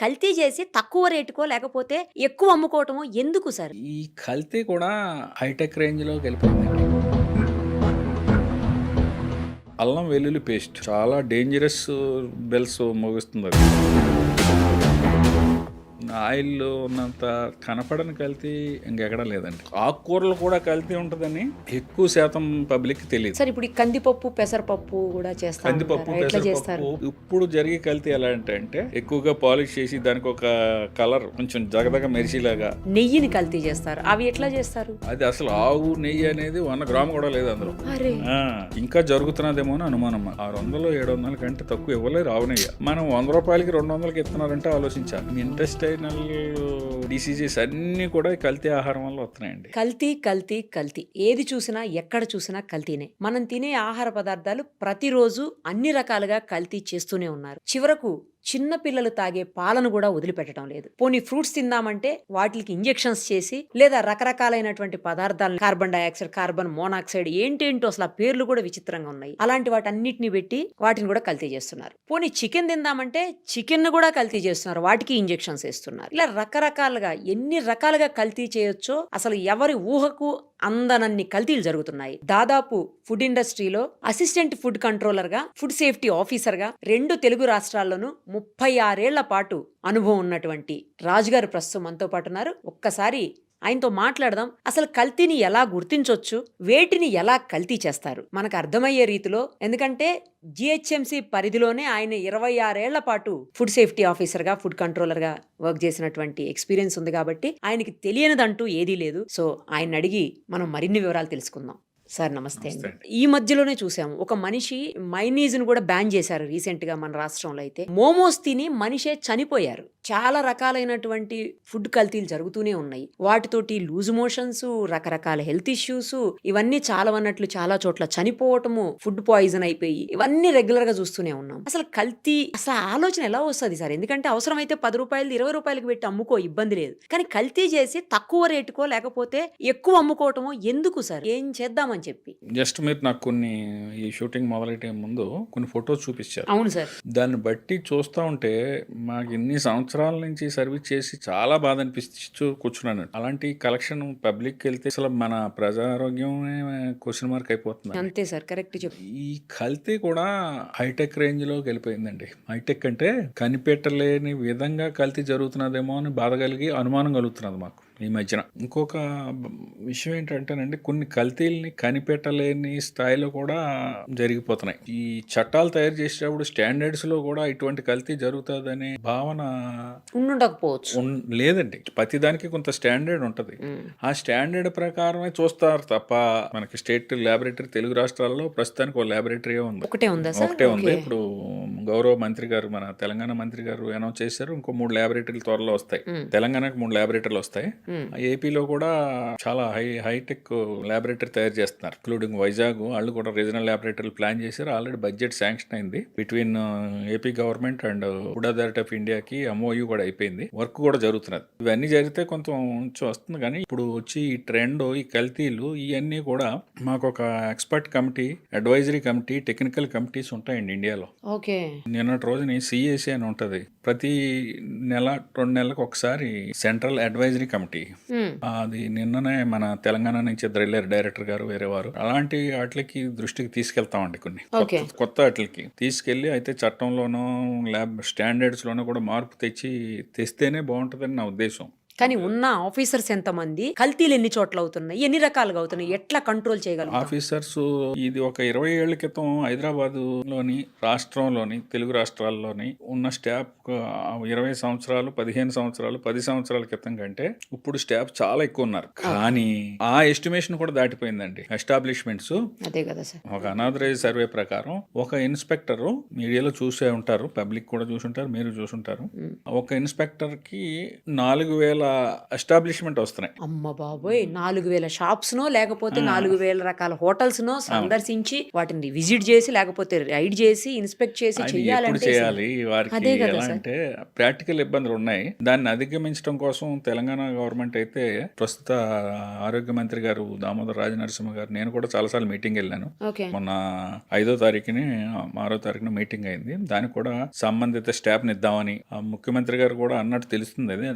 కల్తీ చేసి తక్కువ రేటుకో లేకపోతే ఎక్కువ అమ్ముకోవటమో ఎందుకు సార్? ఈ కల్తీ కూడా హైటెక్ రేంజ్‌లోకెళ్ళిపోయిందండి. అల్లం వెల్లుల్లి పేస్ట్ చాలా డేంజరస్ బెల్స్ మోగిస్తుందది. ఆయిల్‌లో ఉన్నంత కనపడని కల్తీ ఇంకెక్కడా లేదండి. ఆకుకూరలు కూడా కల్తీ ఉంటదని ఎక్కువ శాతం పబ్లిక్‌కి తెలీదు. సార్ ఇప్పుడు ఈ కందిపప్పు, పెసరపప్పు కూడా చేస్తా కందిపప్పు, ఉంటారా? ఎట్లా చేస్తారు? పెసరపప్పు ఇప్పుడు జరిగే కల్తీ ఎలా అంటే ఎక్కువగా పాలిష్ చేసి దానికి ఒక కలర్ కొంచెం జగదగ మెరిసేలాగా నెయ్యిని కల్తీ చేస్తారు. అవి ఎట్లా చేస్తారు? అది అసలు ఆవు నెయ్యి అనేది 100 గ్రాములు కూడా లేదు అందులో. అరే ఆ, ఇంకా జరుగుతున్నదేమో అని అనుమానం. 600 700 కంటే తక్కువ ఇవ్వలేరు ఆవు నెయ్యి. మనం 100 రూపాయలకి 200కి ఇస్తున్నారంటే ఆలోచించాలి. ఇంటెస్టైనల్ డిసీజెస్ అన్ని కూడా ఈ కల్తీ ఆహారం వల్ల వస్తున్నాయండి. కల్తీ కల్తీ కల్తీ ఏది చూసినా ఎక్కడ చూసినా కల్తీనే. మనం తినే ఆహార పదార్థాలు ప్రతిరోజు అన్ని రకాలుగా కల్తీ చేస్తూనే ఉన్నారు. చివరకు చిన్న పిల్లలు తాగే పాలను కూడా వదిలిపెట్టడం లేదు. పోనీ ఫ్రూట్స్ తిందామంటే వాటికి ఇంజెక్షన్స్ చేసి లేదా రకరకాలైనటువంటి పదార్థాలను కార్బన్ డైఆక్సైడ్, కార్బన్ మోనాక్సైడ్ ఏంటేంటో అసలు ఆ పేర్లు కూడా విచిత్రంగా ఉన్నాయి. అలాంటి వాటన్నిటిని పెట్టి వాటిని కూడా కల్తీ చేస్తున్నారు. పోనీ చికెన్ తిందామంటే చికెన్ కూడా కల్తీ చేస్తున్నారు. వాటికి ఇంజెక్షన్స్ వేస్తున్నారు. ఇలా రకరకాలుగా ఎన్ని రకాలుగా కల్తీ చేయొచ్చో అసలు ఎవరి ఊహకు అందనన్ని కల్తీలు జరుగుతున్నాయి. దాదాపు ఫుడ్ ఇండస్ట్రీలో అసిస్టెంట్ ఫుడ్ కంట్రోలర్ గా, ఫుడ్ సేఫ్టీ ఆఫీసర్ గా 2 తెలుగు రాష్ట్రాల్లోనూ 36 ఏళ్ల పాటు అనుభవం ఉన్నటువంటి రాజుగారు ప్రస్తుతం మనతో పాటు ఉన్నారు. ఒక్కసారి ఆయనతో మాట్లాడదాం. అసలు కల్తీని ఎలా గుర్తించొచ్చు, వేటిని ఎలా కల్తీ చేస్తారు మనకు అర్థమయ్యే రీతిలో. ఎందుకంటే జిహెచ్ఎంసి పరిధిలోనే ఆయన 26 ఏళ్ల పాటు ఫుడ్ సేఫ్టీ ఆఫీసర్ గా, ఫుడ్ కంట్రోలర్ గా వర్క్ చేసినటువంటి ఎక్స్పీరియన్స్ ఉంది కాబట్టి ఆయనకి తెలియనిదంటూ ఏదీ లేదు. సో ఆయన అడిగి మనం మరిన్ని వివరాలు తెలుసుకుందాం. సార్ నమస్తే అండి. ఈ మధ్యలోనే చూసాము ఒక మనిషి మైనీస్ ను కూడా బ్యాన్ చేశారు రీసెంట్ గా మన రాష్ట్రంలో. అయితే మోమోస్ తిని మనిషే చనిపోయారు. చాలా రకాలైనటువంటి ఫుడ్ కల్తీలు జరుగుతూనే ఉన్నాయి. వాటితోటి లూజ్ మోషన్స్, రకరకాల హెల్త్ ఇష్యూస్, ఇవన్నీ చాలా అన్నట్లు చాలా చోట్ల చనిపోవటము, ఫుడ్ పాయిజన్ అయిపోయి ఇవన్నీ రెగ్యులర్ గా చూస్తూనే ఉన్నాం. అసలు కల్తీ అసలు ఆలోచన ఎలా వస్తుంది సార్? ఎందుకంటే అవసరమైతే 10 రూపాయలు 20 రూపాయలకి పెట్టి అమ్ముకో, ఇబ్బంది లేదు. కానీ కల్తీ చేసి తక్కువ రేటుకో లేకపోతే ఎక్కువ అమ్ముకోవటమో ఎందుకు సార్? ఏం చేద్దామని చెప్పి. జస్ట్ మీరు నాకు కొన్ని ఈ షూటింగ్ మొదలెట్టే ముందు కొన్ని ఫొటోస్ చూపించారు. అవును సార్. దాన్ని బట్టి చూస్తూ ఉంటే మాకు ఇన్ని సంవత్సరాల నుంచి సర్వీస్ చేసి చాలా బాధ అనిపిస్తూ కూర్చున్నాను. అలాంటి కలెక్షన్ పబ్లిక్కి వెళ్తే అసలు మన ప్రజారోగ్యమే క్వశ్చన్ మార్క్ అయిపోతుంది. అంతే సార్, కరెక్ట్ చెప్పు. ఈ కల్తీ కూడా హైటెక్ రేంజ్లోకి వెళ్ళిపోయిందండి. హైటెక్ అంటే కనిపెట్టలేని విధంగా కల్తీ జరుగుతున్నదేమో అని బాధ కలిగి అనుమానం కలుగుతున్నది మాకు ఈ మధ్యన. ఇంకొక విషయం ఏంటంటేనండి, కొన్ని కల్తీల్ని కనిపెట్టలేని స్థాయిలో కూడా జరిగిపోతున్నాయి. ఈ చట్టాలు తయారు చేసేటప్పుడు స్టాండర్డ్స్ లో కూడా ఇటువంటి కల్తీ జరుగుతుందనే భావన ఉండకపోవచ్చు. లేదండి. ప్రతిదానికి కొంత స్టాండర్డ్ ఉంటది. ఆ స్టాండర్డ్ ప్రకారమే చూస్తారు తప్ప మనకి స్టేట్ ల్యాబొరేటరీ తెలుగు రాష్ట్రాల్లో ప్రస్తుతానికి ఒక ల్యాబొరేటరీ ఉంది. ఒకటే ఉందా సార్? ఒకటే ఉంది. ఇప్పుడు గౌరవ మంత్రి గారు, మన తెలంగాణ మంత్రి గారు అనౌన్స్ చేశారు. ఇంకో 3 ల్యాబొరేటరీలు త్వరలో వస్తాయి. తెలంగాణకు 3 ల్యాబొరేటరీలు వస్తాయి. ఏపీలో కూడా చాలా హైటెక్ ల్యాబొరేటరీ తయారు చేస్తున్నారు. ఇంక్లూడింగ్ వైజాగ్ వాళ్ళు కూడా రీజనల్ ల్యాబొరేటరీలు ప్లాన్ చేశారు. ఆల్రెడీ బడ్జెట్ శాంక్షన్ అయింది between AP government and food authority of ఇండియాకి. MOU కూడా అయిపోయింది. వర్క్ కూడా జరుగుతున్నది. ఇవన్నీ జరిగితే కొంచెం వస్తుంది. కానీ ఇప్పుడు వచ్చి ఈ ట్రెండ్, ఈ కల్తీలు ఇవన్నీ కూడా మాకు ఒక expert committee, advisory committee, technical committees ఉంటాయండి ఇండియాలో. ఓకే. నిన్నటి రోజుని CAC అని ఉంటది. ప్రతి నెల 2 నెలలకు ఒకసారి సెంట్రల్ అడ్వైజరీ కమిటీ. అది నిన్ననే మన తెలంగాణ నుంచి వెళ్ళారు డైరెక్టర్ గారు, వేరే వారు. అలాంటి వాటికి దృష్టికి తీసుకెళ్తామండి. కొన్ని కొత్త వాటికి తీసుకెళ్లి అయితే చట్టంలోనూ ల్యాబ్ స్టాండర్డ్స్ లోనూ కూడా మార్పు తెస్తేనే బాగుంటుందని నా ఉద్దేశం. కానీ ఉన్న ఆఫీసర్స్ ఎంతమంది, కల్తీలు ఎన్ని చోట్ల అవుతున్నాయి, ఎన్ని రకాలుగా అవుతున్నాయి, ఎట్లా కంట్రోల్ చేయగలం? ఆఫీసర్స్ ఇది ఒక 20 ఏళ్ల క్రితం హైదరాబాద్ లోని రాష్ట్రంలోని తెలుగు రాష్ట్రాల్లోని ఉన్న స్టాఫ్ 20 సంవత్సరాలు 15 సంవత్సరాలు 10 సంవత్సరాల క్రితం కంటే ఇప్పుడు స్టాఫ్ చాలా ఎక్కువ ఉన్నారు. కానీ ఆ ఎస్టిమేషన్ కూడా దాటిపోయిందండి. ఎస్టాబ్లిష్మెంట్స్ అదే కదా సార్. ఒక అనాథరైజ్ సర్వే ప్రకారం ఒక ఇన్స్పెక్టర్, మీడియాలో చూసే ఉంటారు, పబ్లిక్ కూడా చూసుంటారు, మీరు చూసుంటారు, ఒక ఇన్స్పెక్టర్ కి 4000 ఎస్టాబ్లిష్మెంట్ వస్తున్నాయి. అమ్మ బాబోయ్! 4000 షాప్స్‌నో లేకపోతే 4000 రకాల హోటల్స్‌నో సందర్శించి వాటిని విజిట్ చేసి లేకపోతే రైడ్ చేసి ఇన్స్పెక్ట్ చేసి అది ఎప్పుడు చెయ్యాలంటే చేయాలి వారికి అదే కదా ఎలా సార్. అంటే ప్రాక్టికల్ ఇబ్బందులు ఉన్నాయి. దాన్ని అధిగమించడం కోసం తెలంగాణ గవర్నమెంట్ అయితే ప్రస్తుత ఆరోగ్య మంత్రి గారు దామోదర రాజనరసింహ గారు, నేను కూడా చాలాసార్లు మీటింగ్ వెళ్ళాను. ఓకే. మొన్న 5వ తారీఖుని 6వ తారీఖున మీటింగ్ అయింది. దానికి కూడా సంబంధిత స్టాఫ్ ని ఇద్దామని ముఖ్యమంత్రి గారు కూడా అన్నట్టు తెలుస్తుంది. అది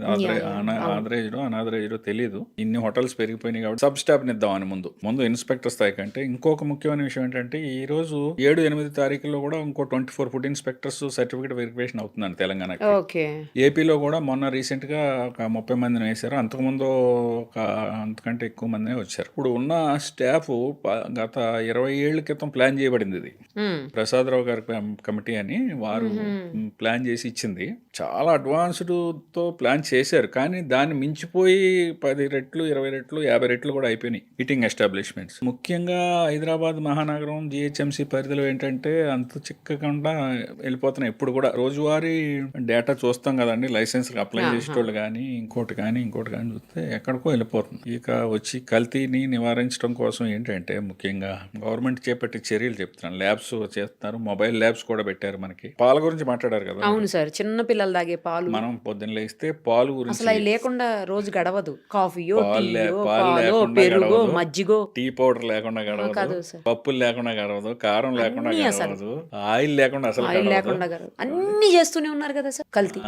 ఆథరైజ్డో అనాథరైజ్డో తెలియదు. ఇన్ని హోటల్స్ పెరిగిపోయినాయి కాబట్టి సబ్ స్టాఫ్ ని ఇద్దామని ముందు ఇన్స్పెక్టర్ స్థాయి కంటే. ఇంకొక ముఖ్యమైన విషయం ఏంటంటే ఈ రోజు 7-8 తారీఖుల్లో కూడా ఇంకో 24 ఫుడ్ ఇన్స్పెక్టర్స్ సర్టిఫికేట్ వెరిఫికేషన్ అవుతుందండి తెలంగాణకి. ఓకే. ఏపీలో కూడా మొన్న రీసెంట్ గా ఒక 30 మందిని వేశారు. అంతకుముందు ఒక అంతకంటే ఎక్కువ మంది వచ్చారు. ఇప్పుడు ఉన్న స్టాఫ్ గత 20 ఏళ్ల క్రితం ప్లాన్ చేయబడింది. ఇది ప్రసాదరావు గారి కమిటీ అని వారు ప్లాన్ చేసి ఇచ్చింది. చాలా అడ్వాన్స్డ్ తో ప్లాన్ చేశారు. కానీ దాన్ని మించిపోయి 10 రెట్లు 20 రెట్లు 50 రెట్లు కూడా అయిపోయినాయి ఈటింగ్ ఎస్టాబ్లిష్మెంట్స్. ముఖ్యంగా హైదరాబాద్ మహానగరం జిహెచ్ఎంసీ పరిధిలో ఏంటంటే అంత చిక్కకుండా వెళ్ళిపోతున్నాయి. ఇప్పుడు కూడా రోజువారీ డేటా చూస్తాం కదండి, లైసెన్స్ అప్లై చేసేటోళ్ళు కానీ ఇంకోటి కానీ చూస్తే ఎక్కడికో వెళ్ళిపోతుంది. ఇక వచ్చి కల్తీని నివారించడం కోసం ఏంటంటే ముఖ్యంగా గవర్నమెంట్ చేపట్టే చర్యలు చెప్తున్నాను. ల్యాబ్స్ చేస్తున్నారు, మొబైల్ ల్యాబ్స్ కూడా పెట్టారు. మనకి పాల గురించి మాట్లాడారు కదా. అవును సార్, చిన్న పిల్లలు తాగే పాలు మనం పొద్దున్న లేస్తే పాలు గురించి అసలు అవి లేకుండా రోజు గడవదు. కాఫీయో పాలు టీయో పాలు పాలో లేకుండా పెరుగో గడవదు, మజ్జిగో టీ పౌడర్ లేకుండా కాదు గడవదు, సార్. పప్పులు లేకుండా గడవదు, కారం లేకుండా అన్నీ అసలు. గడవదు, ఆయిల్ లేకుండా అసలు ఆయిల్ గడవదు. లేకుండా గడవదు. అన్ని చేస్తూనే ఉన్నారు కదా సార్ కల్తీ.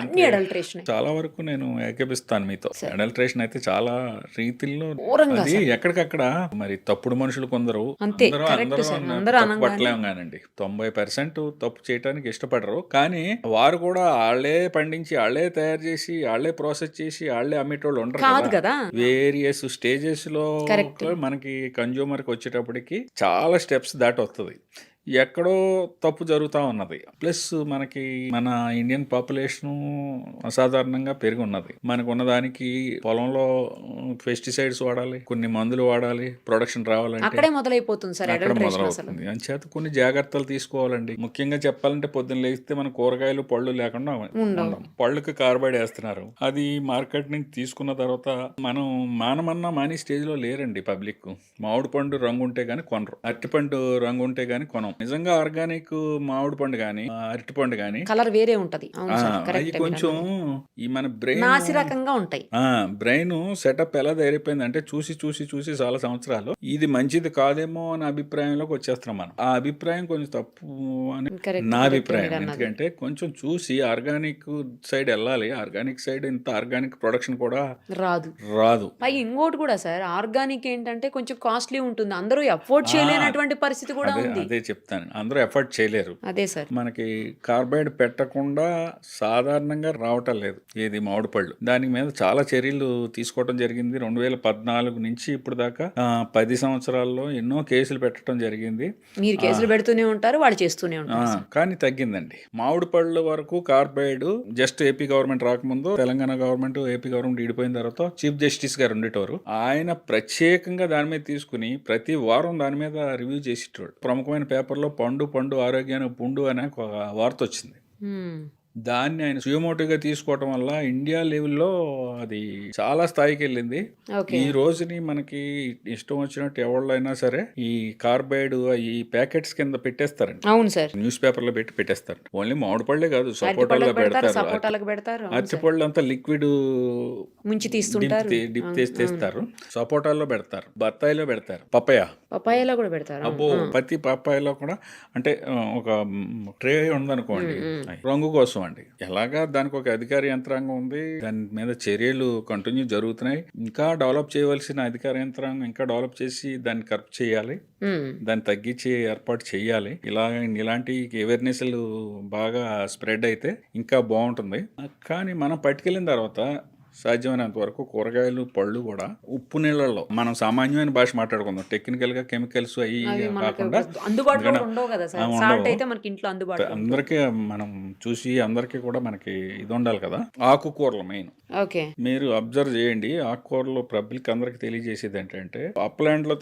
అన్ని అడల్ట్రేషన్. చాలా వరకు నేను ఏకీపిస్తాను మీతో. అడల్ట్రేషన్ అయితే చాలా రీతిల్లో ఘోరంగా అది ఎక్కడికక్కడ మరి తప్పుడు మనుషులు కొందరు అంతే, అందరూ correct అందరూ సార్. అందరూ తప్పు అనగానే. పట్టలేము కానండి. 90% తప్పు చేయడానికి ఇష్టపడరు. కానీ వారు కూడా వాళ్ళే పండించి వాళ్ళే తయారు చేసి వాళ్ళే ప్రాసెస్ చేసి వాళ్ళే అమ్మేటోళ్ళు కాదు ఉంటారు కదా. వేరియస్ స్టేజెస్ లో. Correct. మనకి కన్జ్యూమర్ కి వచ్చేటప్పటికి చాలా స్టెప్స్ దాటి వస్తుంది. ఎక్కడో తప్పు జరుగుతూ ఉన్నది. ప్లస్ మనకి మన ఇండియన్ పాపులేషన్ అసాధారణంగా పెరిగి ఉన్నది. మనకు ఉన్నదానికి పొలంలో పెస్టిసైడ్స్ వాడాలి, కొన్ని మందులు వాడాలి, ప్రొడక్షన్ రావాలంటే అక్కడే మొదలైపోతుంది సార్ అక్కడ అడల్ట్రేషన్ అసలు. మొదలవుతుంది. అంచేత కొన్ని జాగ్రత్తలు తీసుకోవాలండి. ముఖ్యంగా చెప్పాలంటే పొద్దున్న లేస్తే మన కూరగాయలు పళ్ళు లేకుండా ఉండవు. పళ్ళుకి కార్బైడ్ వేస్తున్నారు. అది మార్కెట్ నుంచి తీసుకున్న తర్వాత మనం మానమన్నా స్టేజ్ లో లేరండి పబ్లిక్. మామిడి పండు రంగు ఉంటే గానీ కొనరు, అరటిపండు రంగు ఉంటే గానీ కొనం. నిజంగా ఆర్గానిక్ మామిడి పండు గానీ అరటి పండు గానీ కలర్ వేరే ఉంటది. అవును సార్, అవి కరెక్ట్. కొంచెం ఈ మన బ్రెయిన్ నాసి రకంగా ఉంటాయి. బ్రెయిన్ సెటప్ ఎలా తయారైపోయింది అంటే చూసి చాలా సంవత్సరాలు ఇది మంచిది కాదేమో అనే అభిప్రాయంలోకి వచ్చేస్తున్నాం మనం. ఆ అభిప్రాయం కొంచెం తప్పు అని నా అభిప్రాయం. ఎందుకంటే కొంచెం చూసి ఆర్గానిక్ సైడ్ వెళ్ళాలి. ఆర్గానిక్ సైడ్ ఇంత ఆర్గానిక్ ప్రొడక్షన్ కూడా రాదు. పై ఇంకోటి కూడా సార్, ఆర్గానిక్ ఏంటంటే కొంచెం కాస్ట్లీ ఉంటుంది. అందరూ అఫోర్డ్ చేయలేనటువంటి పరిస్థితి కూడా ఉంది. అదే చెప్తాను, అందరూ ఎఫర్ట్ చేయలేరు. అదే సార్, మనకి కార్బైడ్ పెట్టకుండా సాధారణంగా రావటం లేదు ఏది మామిడి పళ్ళు. దాని మీద చాలా చర్యలు తీసుకోవడం జరిగింది. 2014 నుంచి ఇప్పుడు దాకా 10 సంవత్సరాల్లో ఎన్నో కేసులు పెట్టడం జరిగింది. మీరు కేసులు పెడుతూనే ఉంటారు, వాళ్ళు చేస్తూనే ఉంటారు. కానీ తగ్గిందండి. మామిడి పళ్ళ వరకు కార్బైడ్ జస్ట్ ఏపీ గవర్నమెంట్ రాకముందు తెలంగాణ గవర్నమెంట్ ఏపీ గవర్నమెంట్ విడిపోయిన తర్వాత చీఫ్ జస్టిస్ గారు ఉండేటవారు. ఆయన ప్రత్యేకంగా దాని మీద తీసుకుని ప్రతి వారం దాని మీద రివ్యూ చేసేటోడు. ప్రముఖమైన పేపర్లో పండు ఆరోగ్యానికి పుండు అనే ఒక వార్త వచ్చింది. దాన్ని ఆయన సుయమోటోగా తీసుకోవటం వల్ల ఇండియా లెవెల్లో అది చాలా స్థాయికి వెళ్ళింది. ఈ రోజుని మనకి ఇష్టం వచ్చినట్టు ఎవళ్ళైనా సరే ఈ కార్బైడ్ ఈ ప్యాకెట్స్ కింద పెట్టేస్తారండి. అవును సార్, న్యూస్ పేపర్ లో పెట్టేస్తారు. ఓన్లీ మామిడి పళ్ళే కాదు, సపోటాలో పెడతారు. అరటిపళ్ళు అంతా లిక్విడ్ ముంచి తీస్తుంటారు, డిప్ తీస్తారు. సపోటాల్లో పెడతారు, బత్తాయిలో పెడతారు, పపాయాలో కూడా పెడతారు. అబ్బో, ప్రతి పపాయాలో కూడా అంటే ఒక ట్రే ఉందనుకోండి రంగు కోసం అండి. ఎలాగా దానికి ఒక అధికార యంత్రాంగం ఉంది. దాని మీద చర్యలు కంటిన్యూ జరుగుతున్నాయి. ఇంకా డెవలప్ చేయవలసిన అధికార యంత్రాంగం ఇంకా డెవలప్ చేసి దాన్ని కరెక్ట్ చేయాలి, దాన్ని తగ్గించి ఏర్పాటు చేయాలి. ఇలాంటి అవేర్నెస్లు బాగా స్ప్రెడ్ అయితే ఇంకా బాగుంటుంది. కానీ మనం పట్టుకెళ్ళిన తర్వాత సాధ్యమైనంత వరకు కూరగాయలు పళ్ళు కూడా ఉప్పు నీళ్ళల్లో, మనం సామాన్యమైన భాష మాట్లాడుకుందాం, టెక్నికల్ గా కెమికల్స్ అవి కాకుండా అందరికీ మనం చూసి అందరికీ కూడా మనకి ఇది ఉండాలి కదా. ఆకుకూరలు మెయిన్ మీరు అబ్జర్వ్ చేయండి. ఆకుకూరలు పబ్లిక్ అందరికి తెలియజేసేది ఏంటంటే అప్లాండ్ లో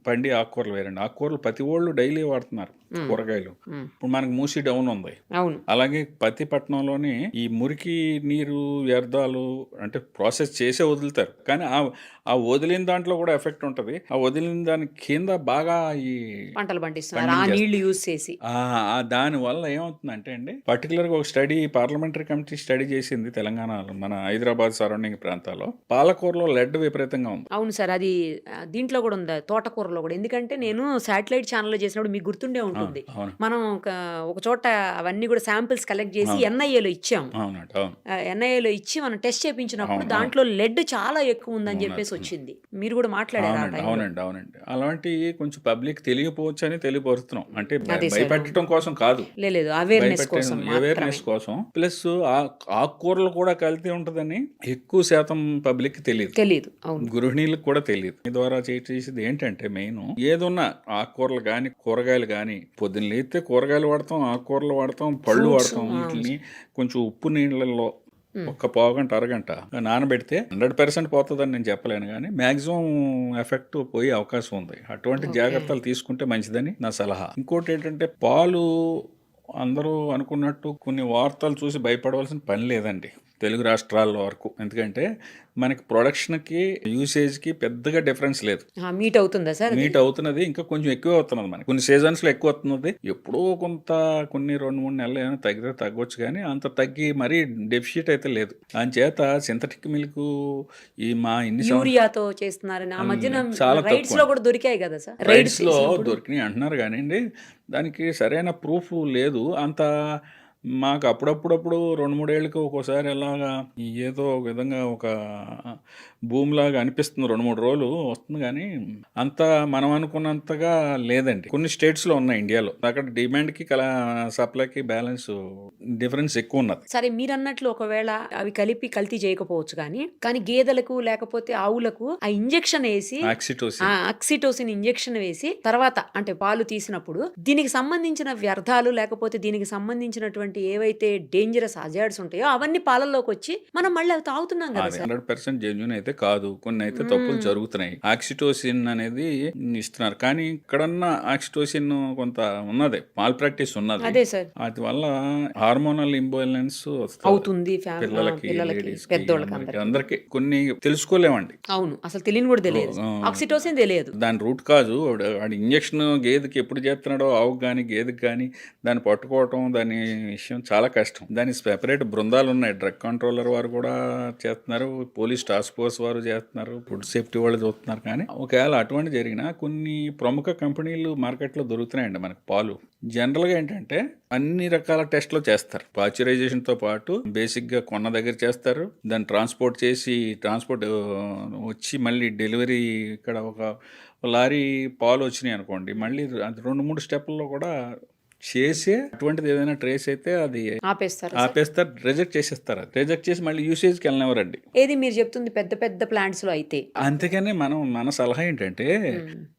పండి ఆకుకూరలు వేరండి. ఆకుకూరలు ప్రతి వాళ్ళు డైలీ వాడుతున్నారు కూరగాయలు. ఇప్పుడు మనకి మూసి డౌన్ ఉంది, అలాగే ప్రతి పట్టణంలోని ఈ మురికి నీరు వ్యర్థాలు అంటే ప్రాసెస్ చేసే వదులుతారు, కానీ ఆ వదిలిన దాంట్లో కూడా ఎఫెక్ట్ ఉంటుంది. ఆ వదిలిన దాని కింద బాగా ఈ పంటలు పండిస్తున్నారు ఆ నీళ్లు యూజ్ చేసి. దాని వల్ల ఏమవుతుందంటే అండి, పర్టికులర్గా ఒక స్టడీ పార్లమెంటరీ కమిటీ స్టడీ చేసింది తెలంగాణలో, మన హైదరాబాద్ సరౌండింగ్ ప్రాంతాల్లో పాలకూరలో లెడ్ విపరీతంగా ఉంది. అవును సార్, అది దీంట్లో కూడా ఉంది, తోటకూరలో కూడా. ఎందుకంటే నేను శాటిలైట్ ఛానల్లో చేసినప్పుడు మీకు గుర్తుండే ఉంటుంది, అవును మనం ఒక చోట అవన్నీ కూడా శాంపిల్స్ కలెక్ట్ చేసి ఎన్ఐఏలో ఇచ్చాము. అవునండి, అవును ఎన్ఐఏలో ఇచ్చి మనం టెస్ట్ చేయించినప్పుడు దాంట్లో లెడ్ చాలా ఎక్కువ ఉందని చెప్పేసి వచ్చింది. మీరు కూడా మాట్లాడారు ఆ టైంలో. అవునండి. అలాంటి కొంచెం పబ్లిక్ తెలియపోవచ్చు అని తెలియపరుస్తున్నాం. అంటే అదే సార్. భయపెట్టడం కోసం కాదు, లేదు అవేర్నెస్ కోసం అవేర్నెస్ కోసం. ప్లస్ ఆకుకూరలు కూడా కల్తీ ఉంటుందని ఎక్కువ శాతం పబ్లిక్ తెలియదు. అవును, గృహిణీలకు కూడా తెలియదు. ఈ ద్వారా చేసేది ఏంటంటే మెయిన్ ఏదున్నా ఆకుకూరలు కానీ కూరగాయలు కానీ, పొద్దున్న లేస్తే కూరగాయలు వాడతాం, ఆకుకూరలు వాడతాం, పళ్ళు వాడతాం. వీటిని కొంచెం ఉప్పు నీళ్ళల్లో ఒక పావుగంట అరగంట నానబెడితే 100% పోతుందని నేను చెప్పలేను, కానీ మ్యాక్సిమం ఎఫెక్ట్ పోయే అవకాశం ఉంది. అటువంటి జాగ్రత్తలు తీసుకుంటే మంచిదని నా సలహా. ఇంకోటి ఏంటంటే, పాలు అందరూ అనుకున్నట్టు కొన్ని వార్తలు చూసి భయపడవలసిన పని లేదండి తెలుగు రాష్ట్రాల వరకు. ఎందుకంటే మనకి ప్రొడక్షన్కి యూసేజ్కి పెద్దగా డిఫరెన్స్ లేదు. మీట్ అవుతుందా సార్? మీట్ అవుతున్నది, ఇంకా కొంచెం ఎక్కువ అవుతున్నది. మనకి కొన్ని సీజన్స్లో ఎక్కువ అవుతున్నది. ఎప్పుడో కొంత కొన్ని 2-3 నెలలు ఏమైనా తగ్గితే తగ్గొచ్చు, కానీ అంత తగ్గి మరీ డెఫిషిట్ అయితే లేదు. దానిచేత సింథటిక్ మిల్క్ ఈ మా యూరియాతో చేస్తున్నారని ఆ మధ్యన చాలా రైడ్స్ లో కూడా దొరికాయి కదా సార్? రైడ్స్ లో దొరికినాయి అంటున్నారు, కానీ దానికి సరైన ప్రూఫ్ లేదు అంత. మాకు అప్పుడప్పుడు 2-3 ఏళ్ళకి ఒక్కోసారి అలాగా ఏదో ఒక విధంగా ఒక భూమిలాగా అనిపిస్తుంది, 2-3 రోజులు వస్తుంది, కానీ అంత మనం అనుకున్నంతగా లేదండి. కొన్ని స్టేట్స్లో ఉన్నాయి ఇండియాలో, అక్కడ డిమాండ్కి సప్లైకి బ్యాలెన్స్ డిఫరెన్స్ ఎక్కువ ఉన్నది. సరే, మీరు అన్నట్లు ఒకవేళ అవి కలిపి కల్తీ చేయకపోవచ్చు, కానీ గేదెలకు లేకపోతే ఆవులకు ఆ ఇంజెక్షన్ వేసి, ఆక్సిటోసిన్ ఇంజెక్షన్ వేసి తర్వాత అంటే పాలు తీసినప్పుడు దీనికి సంబంధించిన వ్యర్థాలు లేకపోతే దీనికి సంబంధించినటువంటి ఏవైతే డేంజరస్ హజార్డ్స్ ఉంటాయో అవన్నీ పాలల్లోకి వచ్చి మనం మళ్ళీ అవి తాగుతున్నాం కదా సార్. 100% జెన్యూన్ అయితే కాదు, కొన్ని అయితే తప్పులు జరుగుతున్నాయి. ఆక్సిటోసిన్ అనేది ఇస్తున్నారు, కానీ ఇక్కడన్నా ఆక్సిటోసిన్ కొంత ఉన్నది, మాల్ ప్రాక్టీస్ ఉన్నది. అదే సార్, అది వల్ల హార్మోనల్ ఇంబాలెన్స్ అవుతుంది పిల్లలకి, పెద్దోళ్ళకి, అందరికి. కొన్ని తెలుసుకోలేమండి. అవును, అసలు తెలియని కూడా తెలియదు, ఆక్సిటోసిన్ తెలియదు. దాని రూట్ కాజు వాడి ఇంజక్షన్ గేదెకి ఎప్పుడు చేస్తున్నాడో, ఆవుకు కానీ గేదెకి కానీ, దాన్ని పట్టుకోవటం, దాని విషయం చాలా కష్టం. దానికి సెపరేట్ బృందాలు ఉన్నాయి, డ్రగ్ కంట్రోలర్ వారు కూడా చేస్తున్నారు, పోలీస్ టాస్క్ ఫోర్స్ వారు చేస్తున్నారు, ఫుడ్ సేఫ్టీ వాళ్ళు చూస్తున్నారు. కానీ ఒకవేళ అటువంటి జరిగినా కొన్ని ప్రముఖ కంపెనీలు మార్కెట్లో దొరుకుతున్నాయండి మనకు పాలు. జనరల్గా ఏంటంటే అన్ని రకాల టెస్ట్లు చేస్తారు. పాశ్చరైజేషన్తో పాటు బేసిక్గా కొన్న దగ్గర చేస్తారు, దాన్ని ట్రాన్స్పోర్ట్ చేసి వచ్చి మళ్ళీ డెలివరీ, ఇక్కడ ఒక లారీ పాలు వచ్చినాయి అనుకోండి, మళ్ళీ 2-3 స్టెప్లలో కూడా చేసి అటువంటిది ఏదైనా ట్రేస్ అయితే అది ఆపేస్తారు, రిజెక్ట్ చేసేస్తారు. అది రిజెక్ట్ చేసి మళ్ళీ యూసేజ్కి వెళ్ళినవారండి. ఏది మీరు చెప్తుంది పెద్ద ప్లాంట్స్ లో అయితే. అందుకని మన సలహా ఏంటంటే,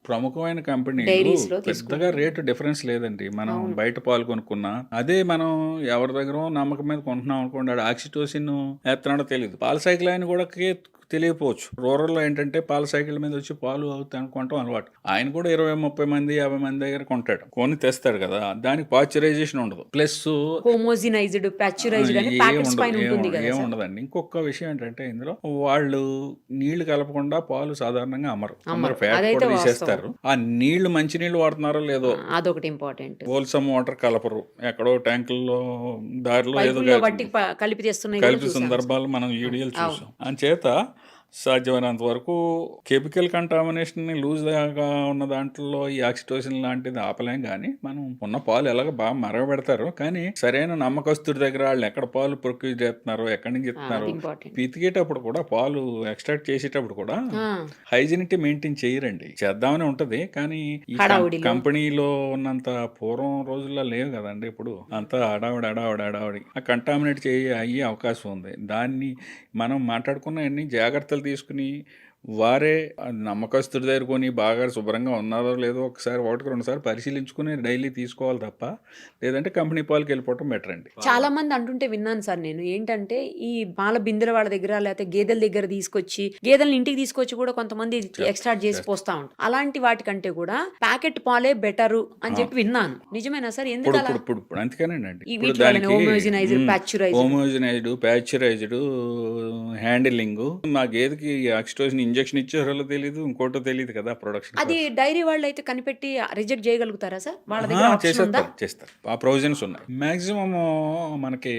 ప్రముఖమైన కంపెనీలు పెద్దగా రేటు డిఫరెన్స్ లేదండి. మనం బయట పాలు కొనుక్కున్నా అదే మనం ఎవరి దగ్గర నమ్మకం మీద కొంటున్నాం అనుకోండి, ఆడు ఆక్సిటోసిన్ ఎత్తనాడో తెలియదు. పాల సైకిల్ ఆయన కూడా తెలియకపోవచ్చు. రూరల్లో ఏంటంటే పాల సైకిల్ మీద వచ్చి పాలు అవుతాయి అనుకుంటాం అలవాటు. ఆయన కూడా 20-30 మంది 50 మంది దగ్గర కొంటాడు, కొని తెస్తాడు కదా, దానికి పాశ్చరైజేషన్ ఉండదు. ప్లస్ ఏముండదండి. ఇంకొక విషయం ఏంటంటే, ఇందులో వాళ్ళు నీళ్లు కలపకుండా పాలు సాధారణంగా అమ్మరు, ఫ్యాట్ కూడా తీసేస్తారు. ఆ నీళ్లు మంచి నీళ్లు వాడుతున్నారో లేదో అదొకటి ఇంపార్టెంట్. హోల్సమ్ వాటర్ కలపరు, ఎక్కడో ట్యాంకుల్లో దారిలో ఏదో కలిపి సందర్భాలు మనం వీడియోలు చూసాం. అంచేత సాధ్యమైనంత వరకు కెమికల్ కంటామినేషన్ లూజ్గా ఉన్న దాంట్లో ఈ ఆక్సిటోసిన్ లాంటిది ఆపలేం, కానీ మనం ఉన్న పాలు ఎలాగ బాగా మరగబెడతారు, కానీ సరైన నమ్మకస్తుడి దగ్గర వాళ్ళు ఎక్కడ పాలు ప్రొక్యూర్ చేస్తున్నారో, ఎక్కడి నుంచి ఇస్తున్నారు, పితికేటప్పుడు కూడా పాలు ఎక్స్ట్రాక్ట్ చేసేటప్పుడు కూడా హైజీనిటీ మెయింటైన్ చేయరండి. చేద్దామని ఉంటది, కానీ ఈ కంపెనీలో ఉన్నంత పూర్వం రోజుల్లో లేవు కదండి. ఇప్పుడు అంతా అడావిడి ఆ కంటామినేట్ అయ్యే అవకాశం ఉంది. దాన్ని మనం మాట్లాడుకున్న అన్ని జాగ్రత్తలు తీసుకుని వారే నమ్మకస్తుడి దగ్గర కొని బాగా శుభ్రంగా ఉన్నారో లేదో ఒకసారి ఒకటికి 2 సార్లు పరిశీలించుకుని డైలీ తీసుకోవాలి తప్ప, లేదంటే కంపెనీ పాలకి వెళ్ళిపోవటం బెటర్ అండి. చాలా మంది అంటుంటే విన్నాను సార్ నేను. ఏంటంటే ఈ పాల బిందెల వాళ్ళ దగ్గర లేకపోతే గేదెల దగ్గర తీసుకొచ్చి గేదెలను ఇంటికి తీసుకొచ్చి కూడా కొంతమంది ఎక్స్ట్రా చేసి పోస్తా ఉంటారు. అలాంటి వాటికంటే కూడా ప్యాకెట్ పాలే బెటరు అని చెప్పి విన్నాను. నిజమేనా సార్? ఎందుకు అలా? ఇప్పుడు అందుకేనండి ఈ ఇప్పుడు వీటి వల్లనే homogenised, pasteurised. Homogenised, pasteurised, handling. మా గేదెకి ఆక్సిటోసిన్ ఇంజెక్షన్ ఇచ్చారో తెలియదు, ఇంకోటో తెలియదు కదా ప్రొడక్షన్. అది డైరీ వాళ్ళు అయితే కనిపెట్టి రిజెక్ట్ చేయగలుగుతారా సార్? వాళ్ళ దగ్గర ఆప్షన్ ఉందా? చేస్తారు. ఆ ప్రొవిజన్స్ ఉన్నాయి. మాక్సిమం మనకి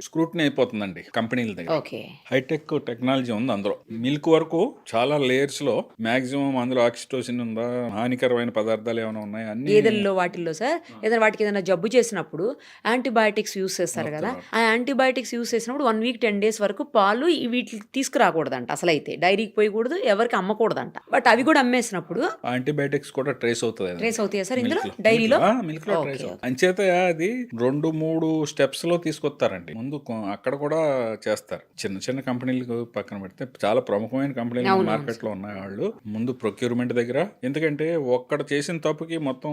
స్క్రూటినీ అయిపోతుందండి కంపెనీల దగ్గర. ఓకే. హైటెక్ టెక్నాలజీ ఉంది అందులో. మిల్క్ వరకు చాలా లేయర్స్ లో మాక్సిమం అందులో ఆక్సిటోసిన్ ఉందా, హానికరమైన పదార్థాలు ఏమైనా ఉన్నాయా అన్ని. గేదెల్లో వాటిల్లో సార్ ఏదైనా వాటికి ఏదైనా జబ్బు చేసినప్పుడు యాంటీబయాటిక్స్ యూస్ చేస్తారు కదా, ఆ యాంటీబయాటిక్స్ యూస్ చేసినప్పుడు 1 వీక్ 10 డేస్ వరకు పాలు వీటికి తీసుకురాకూడదంట. అసలు అయితే డైరీకి పోయకూడదు, ఎవరికి అమ్మకూడదంట. బట్ అవి కూడా అమ్మేసినప్పుడు యాంటీబయాటిక్స్ కూడా ట్రేస్ అవుతుంది. ట్రేస్ అవుతాయా సార్ ఇందులో డైరీలో? మిల్క్ లో ట్రేస్ అవుతుంది. అంచేత అది 2-3 స్టెప్స్ లో తీసుకొస్తారండి. ముందు అక్కడ కూడా చేస్తారు. చిన్న చిన్న కంపెనీలకు పక్కన పెడితే చాలా ప్రముఖమైన కంపెనీలు మార్కెట్ లో ఉన్నాయి. వాళ్ళు ముందు ప్రొక్యూర్మెంట్ దగ్గర, ఎందుకంటే ఒక్కడ చేసిన తప్పుకి మొత్తం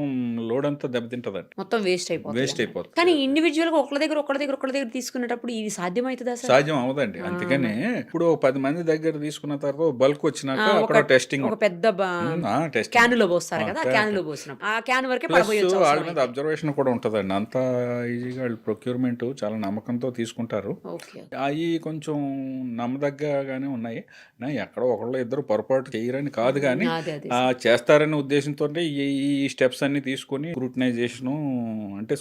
లోడ్ అంతా దెబ్బతింటదండి, మొత్తం వేస్ట్ అయిపోతుంది. కానీ ఇండివిజువల్ గా ఒకళ్ళ దగ్గర తీసుకునేటప్పుడు ఇది సాధ్యమవుతుందా సార్? సాధ్యం అవదండి. అందుకని ఇప్పుడు 10 మంది దగ్గర తీసుకున్న తర్వాత బల్క్ వచ్చినాక అక్కడ టెస్టింగ్, ఒక పెద్ద క్యానులో పోస్తారు కదా, క్యానులో పోసినప్పుడు ఆ క్యాన్ వరకే పడబోయొచ్చు. వాళ్ళ మీద అబ్జర్వేషన్ కూడా ఉంటదండి. అంత ఈజీగా వాళ్ళు ప్రొక్యూర్మెంట్ చాలా నమ్మకంతో తీసుకుంటారు. అవి కొంచెం నమ్మదగ్గగానే ఉన్నాయి. ఎక్కడో ఒకళ్ళు ఇద్దరు పొరపాటు చేయరని కాదు, కానీ చేస్తారనే ఉద్దేశంతో ఈ స్టెప్స్ అన్ని తీసుకుని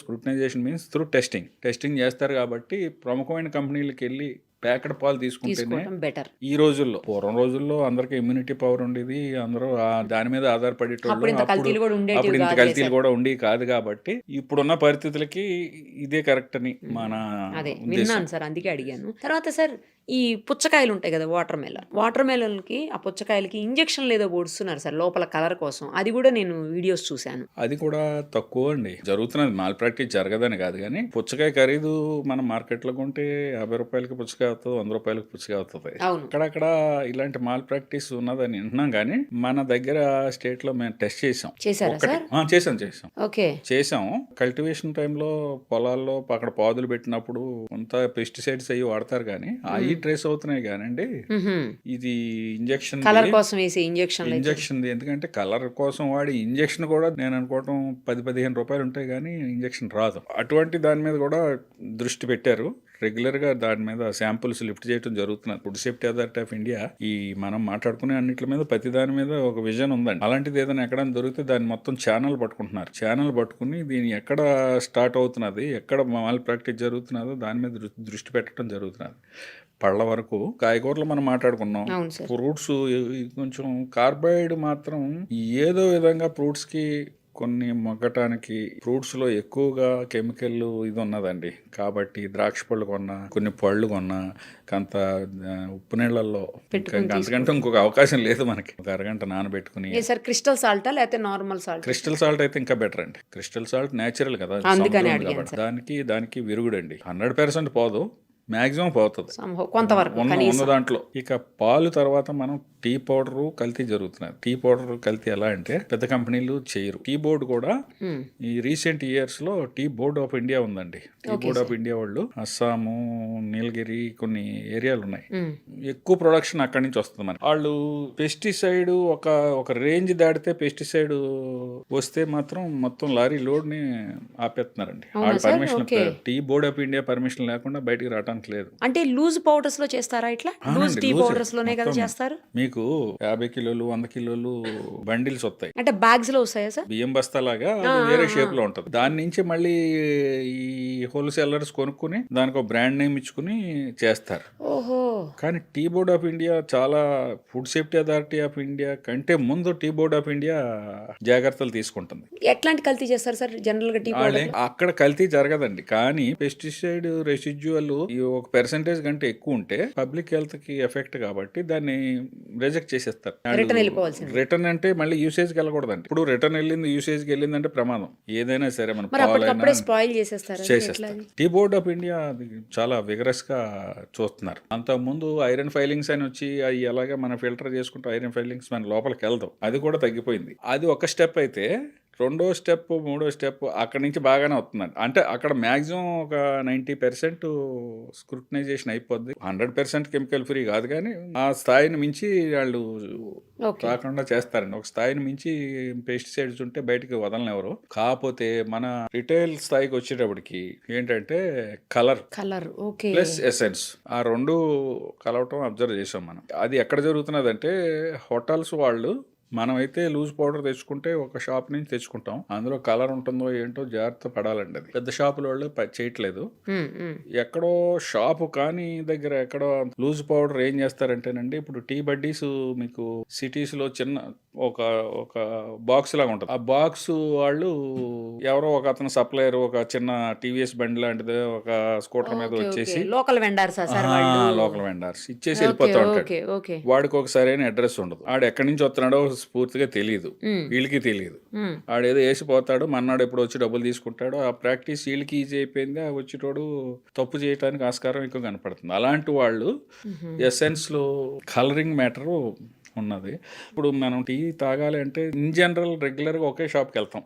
స్క్రూటినైజేషన్ మీన్స్ త్రూ టెస్టింగ్ చేస్తారు. కాబట్టి ప్రముఖమైన కంపెనీలకు వెళ్ళి ప్యాకెట్ పాలు తీసుకుంటేనే బెటర్. ఈ రోజుల్లో, పూర్వం రోజుల్లో అందరికి ఇమ్యూనిటీ పవర్ ఉండేది, అందరూ దాని మీద ఆధారపడేటోళ్ళు. అప్పుడు ఇంత కల్తీలు కూడా ఉండేవి కాదు. కాబట్టి ఇప్పుడున్న పరిస్థితులకి ఇదే కరెక్ట్ అని మన విన్నాను సార్, అందుకే అడిగాను. తర్వాత సార్ ఈ పుచ్చకాయలు ఉంటాయి కదా, వాటర్ మెలన్కి ఆ పుచ్చకాయలకి ఇంజెక్షన్ లేదో పొడుస్తున్నారు సార్ లోపల కలర్ కోసం. అది కూడా నేను వీడియోస్ చూశాను. అది కూడా తక్కువ అండి జరుగుతున్నది. మాల్ ప్రాక్టీస్ జరగదని కాదు, కానీ పుచ్చకాయ ఖరీదు మనం మార్కెట్లో కొంటే 50 రూపాయలకి పుచ్చకాయ అవుతుంది, 100 రూపాయలకి పుచ్చకాయ అవుతుంది. అక్కడక్కడ ఇలాంటి మాల్ ప్రాక్టీస్ ఉన్నదని వింటున్నాం, కానీ మన దగ్గర స్టేట్ లో మేము టెస్ట్ చేసాం. చేసాం. కల్టివేషన్ టైంలో పొలాల్లో అక్కడ పాదులు పెట్టినప్పుడు కొంత పెస్టిసైడ్స్ అయ్యి వాడతారు, కానీ అవి ట్రేస్ అవుతున్నాయి. కానండి ఇది ఇంజెక్షన్ కోసం వేసే ఇంజెక్షన్, ఎందుకంటే కలర్ కోసం వాడి ఇంజెక్షన్ కూడా నేను అనుకోవటం 10-15 రూపాయలు ఉంటాయి, కానీ ఇంజెక్షన్ రాదు. అటువంటి దాని మీద కూడా దృష్టి పెట్టారు. రెగ్యులర్ గా దాని మీద శాంపుల్స్ లిఫ్ట్ చేయడం జరుగుతున్నది. Food safety authority of India ఈ మనం మాట్లాడుకునే అన్నిటి మీద ప్రతి దాని మీద ఒక విజన్ ఉందండి. అలాంటిది ఏదైనా ఎక్కడైనా దొరికితే దాన్ని మొత్తం ఛానల్ పట్టుకుంటున్నారు. ఛానల్ పట్టుకుని దీన్ని ఎక్కడ స్టార్ట్ అవుతున్నది, ఎక్కడ మాల్ ప్రాక్టీస్ జరుగుతున్నదో దాని మీద దృష్టి పెట్టడం జరుగుతున్నది. పళ్ళ వరకు కాయగూరలు మనం మాట్లాడుకున్నాం. ఫ్రూట్స్ కొంచెం కార్బైడ్ మాత్రం ఏదో విధంగా ఫ్రూట్స్ కి కొన్ని మొగ్గటానికి ఫ్రూట్స్ లో ఎక్కువగా కెమికల్ ఇది ఉన్నదండి. కాబట్టి ద్రాక్ష పళ్ళు కొన్నా, కొన్ని పళ్ళు కొన్నా కొంత ఉప్పు నీళ్ళల్లో అంతకంటే ఇంకొక అవకాశం లేదు మనకి. ఒక అరగంట నానబెట్టుకుని. క్రిస్టల్ సాల్టా లేకపోతే నార్మల్ సాల్ట్? క్రిస్టల్ సాల్ట్ అయితే ఇంకా బెటర్ అండి. క్రిస్టల్ సాల్ట్ నేచురల్ కదా, దానికి విరుగుడండి. 100% పోదు, మాక్సిమం పోతుంది కొంతవరకు ఉన్న దాంట్లో. ఇక పాలు తర్వాత మనం టీ పౌడర్ కల్తీ జరుగుతున్నది. టీ పౌడర్ కల్తీ ఎలా అంటే పెద్ద కంపెనీలు చేయరు. టీ బోర్డు కూడా ఈ రీసెంట్ ఇయర్స్ లో టీ బోర్డ్ ఆఫ్ ఇండియా ఉందండి. టీ బోర్డ్ ఆఫ్ ఇండియా వాళ్ళు అస్సాము, నీలగిరి కొన్ని ఏరియాలు ఉన్నాయి, ఎక్కువ ప్రొడక్షన్ అక్కడి నుంచి వస్తుంది. మనకి వాళ్ళు పెస్టిసైడ్ ఒక రేంజ్ దాటితే పెస్టిసైడ్ వస్తే మాత్రం మొత్తం లారీ లోడ్ ని ఆపేస్తున్నారండి. వాళ్ళు permission, tea board of India permission లేకుండా బయటికి రావడానికి లేదు. అంటే లూజ్ పౌడర్స్ లో చేస్తారా? ఇట్లా లూజ్ టీ పౌడర్స్ లోనే కదా చేస్తారు. మీకు 50 కిలోలు 100 కిలోలు బండిల్స్ వస్తాయి. అంటే బ్యాగ్స్ లో వస్తాయా సార్? బియ్యం బస్తా లాగా వేరే షేప్ లో ఉంటది. దాని నుంచి మళ్ళీ ఈ హోల్సేలర్స్ కొనుక్కుని దానికి ఒక బ్రాండ్ నేమ్ ఇచ్చుకుని చేస్తారు. కానీ టీ బోర్డ్ ఆఫ్ ఇండియా చాలా, food safety authority of India కంటే ముందు టీ బోర్డ్ ఆఫ్ ఇండియా జాగ్రత్తలు తీసుకుంటుంది. ఎట్లాంటి కల్తీ చేస్తారు సార్ జనరల్ గా టీ పౌడర్? అక్కడ కల్తీ జరగదండి, కానీ పెస్టిసైడ్ రెసిడ్యువల్ ఒక పర్సెంటేజ్ కంటే ఎక్కువ ఉంటే పబ్లిక్ హెల్త్ కి ఎఫెక్ట్ కాబట్టి దాన్ని రిజెక్ట్ చేసేస్తారు. రిటర్న్ వెళ్ళిపోవాల్సింది. రిటర్న్ అంటే మళ్ళీ యూసేజ్కి వెళ్ళకూడదండి. ఇప్పుడు రిటర్న్ వెళ్ళింది యూసేజ్కి వెళ్ళిందంటే ప్రమాదం. ఏదైనా సరే మన మరి అప్పటికప్పుడే పాలైనా స్పాయిల్ చేసేస్తారు. చేసేస్తారు. టీ బోర్డ్ ఆఫ్ ఇండియా అది చాలా విగరస్ గా చూస్తున్నారు. అంతకుముందు ఐరన్ ఫైలింగ్స్ అని వచ్చి అవి ఎలాగా మనం ఫిల్టర్ చేసుకుంటూ ఐరన్ ఫైలింగ్స్ మన లోపలికి వెళ్దాం, అది కూడా తగ్గిపోయింది. అది ఒక స్టెప్ అయితే రెండో స్టెప్ మూడో స్టెప్ అక్కడి నుంచి బాగానే వస్తుందండి. అంటే అక్కడ మ్యాక్సిమం ఒక 90% స్క్రూటనైజేషన్ అయిపోద్ది. 100% కెమికల్ ఫ్రీ కాదు, కానీ ఆ స్థాయిని మించి వాళ్ళు రాకుండా చేస్తారండి. ఒక స్థాయిని మించి పెస్టిసైడ్స్ ఉంటే బయటికి వదలనెవరు. కాకపోతే మన రిటైల్ స్థాయికి వచ్చేటప్పటికి ఏంటంటే కలర్ ప్లస్ ఎసెన్స్ ఆ రెండు కలవటం అబ్జర్వ్ చేసాం మనం. అది ఎక్కడ జరుగుతున్నదంటే హోటల్స్ వాళ్ళు, మనమైతే లూజ్ పౌడర్ తెచ్చుకుంటే ఒక షాప్ నుంచి తెచ్చుకుంటాం, అందులో కలర్ ఉంటుందో ఏంటో జాగ్రత్త పడాలండి. అది పెద్ద షాపుల వాళ్ళు చేయట్లేదు. ఎక్కడో షాపు కానీ దగ్గర ఎక్కడో లూజ్ పౌడర్ ఏం చేస్తారంటేనండి, ఇప్పుడు టీ బడ్డీస్ మీకు సిటీస్ లో చిన్న ఒక ఒక బాక్స్ లాగా ఉంటుంది. ఆ బాక్స్ వాళ్ళు ఎవరో ఒక అతను సప్లయర్ ఒక చిన్న టీవీఎస్ బండి లాంటిది ఒక స్కూటర్ మీద వచ్చేసి లోకల్ వెండర్స్ ఇచ్చేసి వెళ్ళిపోతా ఉంటాడు. వాడికి ఒక సరైన అడ్రస్ ఉండదు. ఆడు ఎక్కడి నుంచి వస్తున్నాడో పూర్తిగా తెలియదు, వీళ్ళకి తెలియదు. ఆడేదో వేసిపోతాడు, మన్నాడు ఎప్పుడు వచ్చి డబ్బులు తీసుకుంటాడు. ఆ ప్రాక్టీస్ వీళ్ళకి ఈజీ అయిపోయింది, ఆ వచ్చేటోడు తప్పు చేయడానికి ఆస్కారం ఎక్కువ కనపడుతుంది. అలాంటి వాళ్ళు ఎసెన్స్ లో కలరింగ్ మ్యాటర్ ఉన్నది. ఇప్పుడు మనం టీ తాగాలి అంటే ఇన్ జనరల్ రెగ్యులర్ గా ఒకే షాప్కి వెళ్తాం.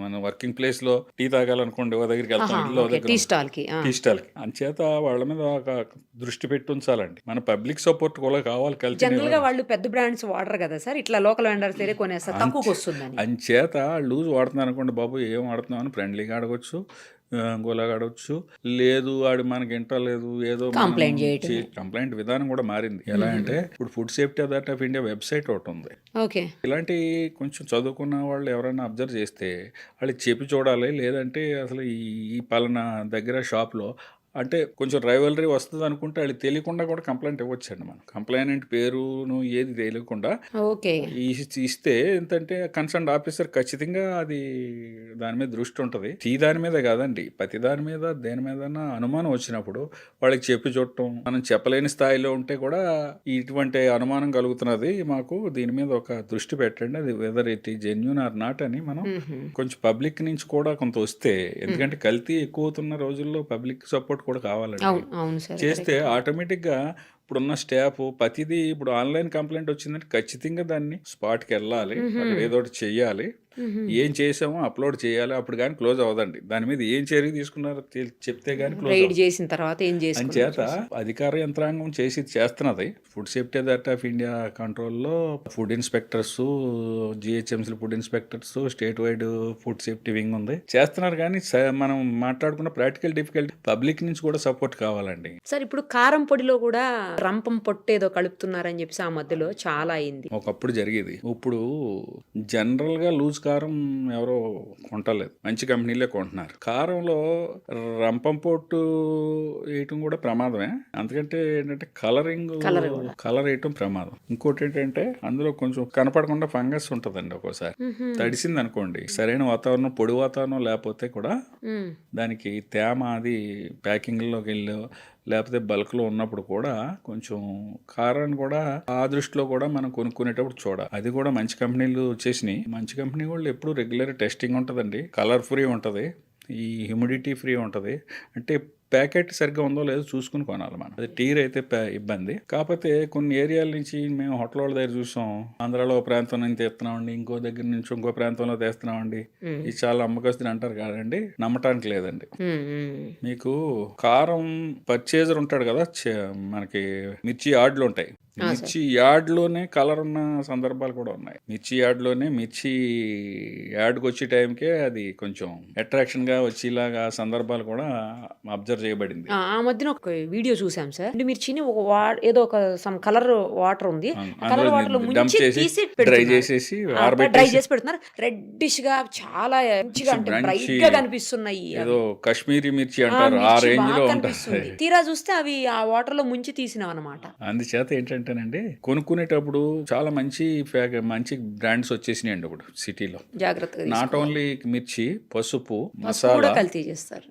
మన వర్కింగ్ ప్లేస్ లో టీ తాగాలనుకోండి ఓ దగ్గరికి వెళ్తాం, టీ స్టాల్ కి. అంచేత వాళ్ళ మీద ఒక దృష్టి పెట్టి ఉంచాలండి. మన పబ్లిక్ సపోర్ట్ కూడా కావాలి. జనరల్ గా వాళ్ళు పెద్ద బ్రాండ్స్ వాడరు కదా సార్, ఇట్లా లోకల్ వెండర్స్ దగ్గర కొనేస్తారు, తక్కువకి వస్తుందని. అంచేత లూజ్ వాడుతున్నారు అనుకోండి, బాబు ఏం వాడుతున్నావు అని ఫ్రెండ్లీగా అడగొచ్చు, గోలాగడవచ్చు. లేదు వాడు మనకి ఇంటలేదు ఏదో కంప్లైంట్ విధానం కూడా మారింది. ఎలా అంటే ఇప్పుడు food safety authority of India website ఒకటి ఉంది. ఇలాంటి కొంచెం చదువుకున్న వాళ్ళు ఎవరైనా అబ్జర్వ్ చేస్తే వాళ్ళకి చెప్పి చూడాలి. లేదంటే అసలు ఈ పలానా దగ్గర షాప్లో అంటే కొంచెం రైవలరీ వస్తుంది అనుకుంటే వాళ్ళు తెలియకుండా కూడా కంప్లైంట్ ఇవ్వచ్చండి. మనం కంప్లైంట్ పేరును ఏది తెలియకుండా ఇస్తే ఏంటంటే కన్సర్న్ ఆఫీసర్ ఖచ్చితంగా అది దాని మీద దృష్టి ఉంటుంది. దాని మీద కాదండి, ప్రతి దాని మీద దేని మీద అనుమానం వచ్చినప్పుడు వాళ్ళకి చెప్పి చూడటం. మనం చెప్పలేని స్థాయిలో ఉంటే కూడా ఇటువంటి అనుమానం కలుగుతున్నది, మాకు దీని మీద ఒక దృష్టి పెట్టండి, అది వెదర్ ఇట్ ఈ జెన్యూన్ ఆర్ నాట్ అని మనం కొంచెం పబ్లిక్ నుంచి కూడా కొంత వస్తే, ఎందుకంటే కల్తీ ఎక్కువ అవుతున్న రోజుల్లో పబ్లిక్ సపోర్ట్ కూడా కావాలండి. చేస్తే ఆటోమేటిక్ గా ఇప్పుడున్న స్టాఫ్ ప్రతిదీ ఇప్పుడు ఆన్లైన్ కంప్లైంట్ వచ్చిందంటే ఖచ్చితంగా దాన్ని స్పాట్కి వెళ్ళాలి, అక్కడ ఏదో ఒకటి చెయ్యాలి, ఏం చేసామో అప్లోడ్ చేయాలి. అప్పుడు కానీ క్లోజ్ అవ్వదండి. దాని మీద ఏం చర్య తీసుకున్నారో చెప్తే కానీ క్లోజ్ చేసిన తర్వాత అంచేత అధికార యంత్రాంగం చేస్తున్నది. Food safety authority of India కంట్రోల్లో food inspectors, GHMC food inspectors, state wide food safety wing ఉంది, చేస్తున్నారు. కానీ మనం మాట్లాడుకున్న ప్రాక్టికల్ డిఫికల్టీ పబ్లిక్ నుంచి కూడా సపోర్ట్ కావాలండి. సార్ ఇప్పుడు కారం పొడిలో కూడా రంపం పొట్టు ఏదో కలుపుతున్నారని చెప్పి ఆ మధ్యలో చాలా అయింది. ఒకప్పుడు జరిగేది. ఇప్పుడు జనరల్ గా లూజ్ కారం ఎవరో కొంటలేదు, మంచి కంపెనీలే కొంటున్నారు. కారంలో రంపం పొట్టు వేయటం కూడా ప్రమాదమే. అందుకంటే ఏంటంటే కలర్ వేయటం ప్రమాదం. ఇంకోటి ఏంటంటే అందులో కొంచెం కనపడకుండా ఫంగస్ ఉంటదండి. ఒక్కోసారి తడిసింది అనుకోండి, సరైన వాతావరణం పొడి వాతావరణం లేకపోతే కూడా దానికి తేమ అది ప్యాకింగ్ లోకి వెళ్ళి లేకపోతే బల్క్లో ఉన్నప్పుడు కూడా కొంచెం కారాన్ని కూడా ఆ దృష్టిలో కూడా మనం కొనుక్కునేటప్పుడు చూడాలి. అది కూడా మంచి కంపెనీలు వచ్చేసినాయి. మంచి కంపెనీ వాళ్ళు ఎప్పుడు రెగ్యులర్ టెస్టింగ్ ఉంటుందండి, కలర్ ఫ్రీ ఉంటుంది, ఈ హ్యూమిడిటీ ఫ్రీ ఉంటుంది. అంటే ప్యాకెట్ సరిగ్గా ఉందో లేదో చూసుకుని కొనాలి మనం. అది టీర్ అయితే ఇబ్బంది. కాకపోతే కొన్ని ఏరియాల నుంచి మేము హోటల్ వాళ్ళ దగ్గర చూసాం, ఆంధ్రాలో ఒక ప్రాంతం నుంచి తెస్తున్నామండి, ఇంకో దగ్గర నుంచి ఇంకో ప్రాంతంలో తెస్తున్నామండి, ఇది చాలా అమ్మకస్తుని అంటారు కాదండి, నమ్మటానికి లేదండి. మీకు కారం పర్చేజర్ ఉంటాడు కదా, మనకి మిర్చి యార్డ్లు ఉంటాయి, మిర్చి యార్డ్లోనే కలర్ ఉన్న సందర్భాలు కూడా ఉన్నాయి. మిర్చి యార్డ్లోనే మిర్చి యార్డ్కి వచ్చే టైంకే అది కొంచెం అట్రాక్షన్ గా వచ్చేలాగా సందర్భాలు కూడా అబ్జర్వ్ చేయబడింది. ఆ మధ్యన ఒక వీడియో చూసాం సార్, మిర్చిని ఏదో ఒక సమ్ కలర్ వాటర్ ఉంది, కలర్ వాటర్ లో డ్రై చేసేసి పెడుతున్నారు, రెడ్డిష్ గా చాలా మంచిగా బ్రైట్ గా కనిపిస్తున్నాయి. ఏదో కాశ్మీరీ మిర్చి అంటారు, ఆ రేంజ్ లో ఉంటుంది. తీరా చూస్తే అవి ఆ వాటర్ లో ముంచి తీసినాం అనమాట. అందుచేత ఏంటంటే ఏంటంటేనండి, కొనుక్కునేటప్పుడు చాలా మంచి మంచి బ్రాండ్స్ వచ్చేసినాయండి ఇప్పుడు సిటీలో. జాగ్రత్తగా నాట్ తీసుకోవాలి. ఓన్లీ మిర్చి, పసుపు, పసుపు కూడా మసాలా, కల్తీ చేస్తారు.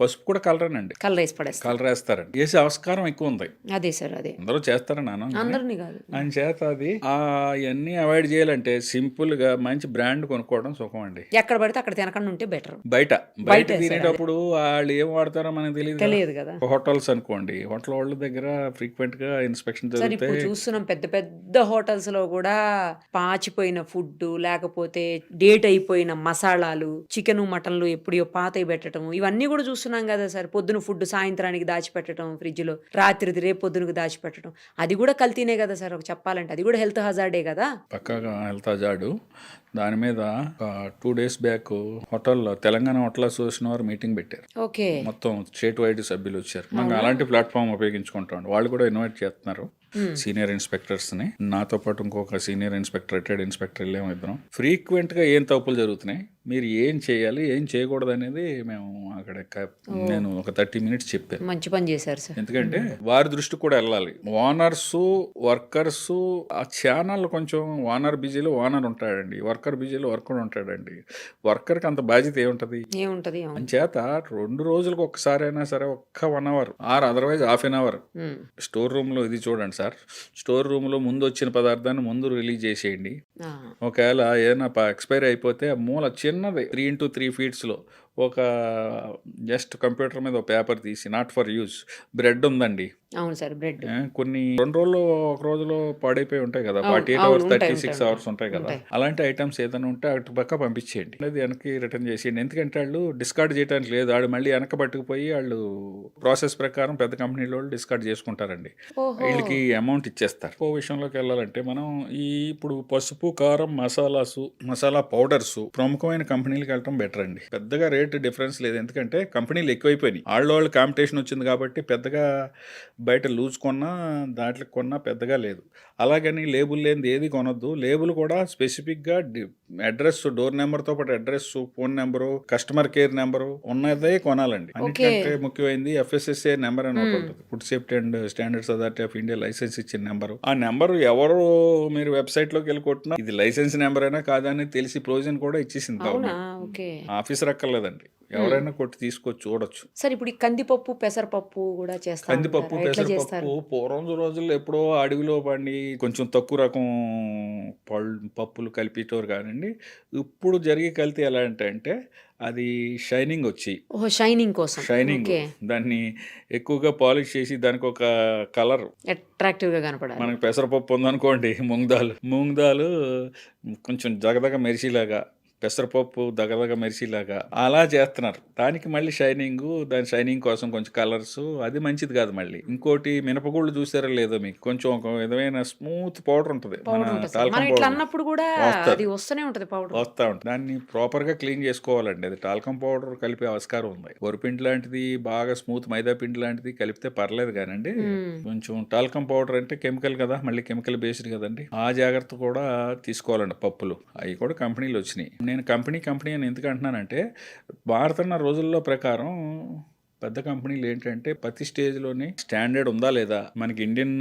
పసుపు కూడా కలరేనండి. కలర్ వేసి పడేస్తారు. కలర్ వేస్తారండి. వేసే ఆస్కారం ఎక్కువ ఉంది. అదే సార్, అదే. అందరూ చేస్తారని అన్నాను కానీ అందరినీ కాదు. ఆయన చేత అది అవన్నీ అవాయిడ్ చేయాలంటే సింపుల్ గా మంచి బ్రాండ్ కొనుక్కోవడం సుఖం అండి. ఎక్కడ పడితే అక్కడ తినకుండా ఉంటే బెటర్. బయట బయటే తినేటప్పుడు వాళ్ళు ఏం వాడతారో మనకు తెలియదు కదా. హోటల్స్ అనుకోండి, హోటల్ వాళ్ళ దగ్గర ఫ్రీక్వెంట్ గా ఇన్స్పెక్షన్ సార్ ఇప్పుడు జరుగుతాయి. చూస్తున్నాం పెద్ద పెద్ద హోటల్స్ లో కూడా పాచిపోయిన ఫుడ్, లేకపోతే డేట్ అయిపోయిన మసాలాలు, చికెన్ మటన్లు ఎప్పుడో పాతవి పెట్టడం, ఇవన్నీ కూడా చూస్తున్నాం కదా సార్. పొద్దున ఫుడ్ సాయంత్రానికి దాచిపెట్టడం ఫ్రిడ్జ్ లో, రాత్రిది రేపు పొద్దునకు దాచిపెట్టడం, అది కూడా కల్తీనే కదా సార్. ఒక చెప్పాలంటే అది కూడా హెల్త్ హజార్డే కదా. పక్కాగా హెల్త్ హజార్డు. దాని మీద 2 days బ్యాక్ హోటల్లో తెలంగాణ హోటల్ అసోసియేషన్ వారు మీటింగ్ పెట్టారు. ఓకే. మొత్తం స్టేట్ వైడ్ సభ్యులు వచ్చారు. మనం అలాంటి ప్లాట్ఫామ్ ఉపయోగించుకుంటాం. వాళ్ళు కూడా ఇన్వైట్ చేస్తున్నారు సీనియర్ ఇన్స్పెక్టర్స్ ని. నాతో పాటు ఇంకొక సీనియర్ ఇన్స్పెక్టర్, రిటైర్డ్ ఇన్స్పెక్టర్ వెళ్ళాము ఇద్దరం. ఫ్రీక్వెంట్ గా ఏం తప్పులు జరుగుతున్నాయి, మీరు ఏం చేయాలి, ఏం చేయకూడదు అనేది మేము అక్కడ నేను ఒక 30 minutes చెప్పాను. మంచి పని చేశారు సార్. ఎందుకంటే వారి దృష్టి కూడా వెళ్ళాలి. ఓనర్స్, వర్కర్స్, ఆ ఛానల్ కొంచెం ఓనర్ బిజీలో ఓనర్ ఉంటాడండి, వర్కర్ బిజీలో వర్కర్ ఉంటాడండి. వర్కర్కి అంత బాధ్యత ఏముంటది. చేత 2 రోజులకు ఒక్కసారి అయినా సరే ఒక్క 1 hour or otherwise ½ an hour store room లో ఇది చూడండి సార్. స్టోర్ రూమ్ లో ముందు వచ్చిన పదార్థాన్ని ముందు రిలీజ్ చేసేయండి. ఒకవేళ ఏదైనా ఎక్స్పైర్ అయిపోతే ఆ మూల చిన్నది 3 into 3 feet లో ఒక జస్ట్ కంప్యూటర్ మీద ఒక పేపర్ తీసి నాట్ ఫర్ యూజ్. బ్రెడ్ ఉందండి, అవును సార్, బ్రెడ్ కొన్ని 2 రోజులు 1 రోజులో పాడైపోయి ఉంటాయి కదా, 48 hours 36 hours ఉంటాయి కదా, అలాంటి ఐటమ్స్ ఏదైనా ఉంటే అటు పక్క పంపించేయండి, అది వెనక్కి రిటర్న్ చేసేయండి. ఎందుకంటే వాళ్ళు డిస్కార్డ్ చేయడానికి లేదు, వాళ్ళు మళ్ళీ వెనక పట్టుకుపోయి వాళ్ళు ప్రాసెస్ ప్రకారం పెద్ద కంపెనీల వాళ్ళు డిస్కార్డ్ చేసుకుంటారండి, వీళ్ళకి అమౌంట్ ఇచ్చేస్తారు. ఓ విషయంలోకి వెళ్ళాలంటే మనం ఇప్పుడు పసుపు, కారం, మసాలా పౌడర్స్ ప్రముఖమైన కంపెనీలకు వెళ్ళటం బెటర్ అండి. పెద్దగా రేట్ డిఫరెన్స్ లేదు, ఎందుకంటే కంపెనీలు ఎక్కువైపోయినాయి. వాళ్ళు కాంపిటీషన్ వచ్చింది కాబట్టి పెద్దగా బయట లూజ్ కొన్నా దాంట్లో కొన్నా పెద్దగా లేదు. అలాగని లేబుల్ లేనిది ఏది కొనొద్దు. లేబుల్ కూడా స్పెసిఫిక్గా అడ్రస్, డోర్ నెంబర్తో పాటు address, phone number, customer care number ఉన్నదే కొనాలండి. అన్నిటికంటే ముఖ్యమైనది FSSAI నెంబర్ అని ఒకటి ఉంటుంది, food safety and standards authority of India licence ఇచ్చిన నెంబరు. ఆ నెంబరు ఎవరు మీరు వెబ్సైట్లోకి వెళ్ళి కొట్టినా ఇది లైసెన్స్ నెంబర్ అయినా కాదని తెలిసి ప్రొవిజన్ కూడా ఇచ్చేసింది. ఆఫీసర్ అక్కర్లేదండి, ఎవరైనా కొట్టి తీసుకొచ్చి చూడొచ్చు. సార్ ఇప్పుడు ఈ కందిపప్పు, పెసరపప్పు కూడా చేస్తారు. కందిపప్పు, పెసరపప్పు పూర్వం రోజుల్లో ఎప్పుడో అడవిలో పండి కొంచెం తక్కువ రకం పప్పులు కలిపేటోరు కానండి. ఇప్పుడు జరిగే కల్తీ ఎలా అంటే అది షైనింగ్ వచ్చి, షైనింగ్ దాన్ని ఎక్కువగా పాలిష్ చేసి దానికి ఒక కలర్ అట్రాక్టివ్ గా కనపడాలి. మనకి పెసరపప్పు ఉందనుకోండి, మూంగ్ దాల్ కొంచెం జగదగ మెరిసిలాగా, పెసరపప్పు దగదగ మెరిసిలాగా అలా చేస్తున్నారు. దానికి మళ్ళీ దాని షైనింగ్ కోసం కొంచెం కలర్స్, అది మంచిది కాదు. మళ్ళీ ఇంకోటి మినపగుళ్ళు చూసారా లేదో మీకు, కొంచెం ఒక విధమైన స్మూత్ పౌడర్ ఉంటుంది, వస్తా ఉంటుంది. దాన్ని ప్రాపర్ గా క్లీన్ చేసుకోవాలండి. అది టాల్కమ్ పౌడర్ కలిపే ఆస్కారం ఉంది. వరిపిండి లాంటిది బాగా స్మూత్ మైదా పిండి లాంటిది కలిపితే పర్లేదు కానండి, కొంచెం టాల్కమ్ పౌడర్ అంటే కెమికల్ కదా, మళ్ళీ కెమికల్ బేస్డ్ కదండి. ఆ జాగ్రత్త కూడా తీసుకోవాలండి. పప్పులు అవి కూడా కంపెనీలు వచ్చినాయి. నేను కంపెనీ అని ఎందుకు అంటున్నానంటే, మారుతున్న రోజుల్లో ప్రకారం పెద్ద కంపెనీలు ఏంటంటే ప్రతి స్టేజ్లోని స్టాండర్డ్ ఉందా లేదా, మనకి ఇండియన్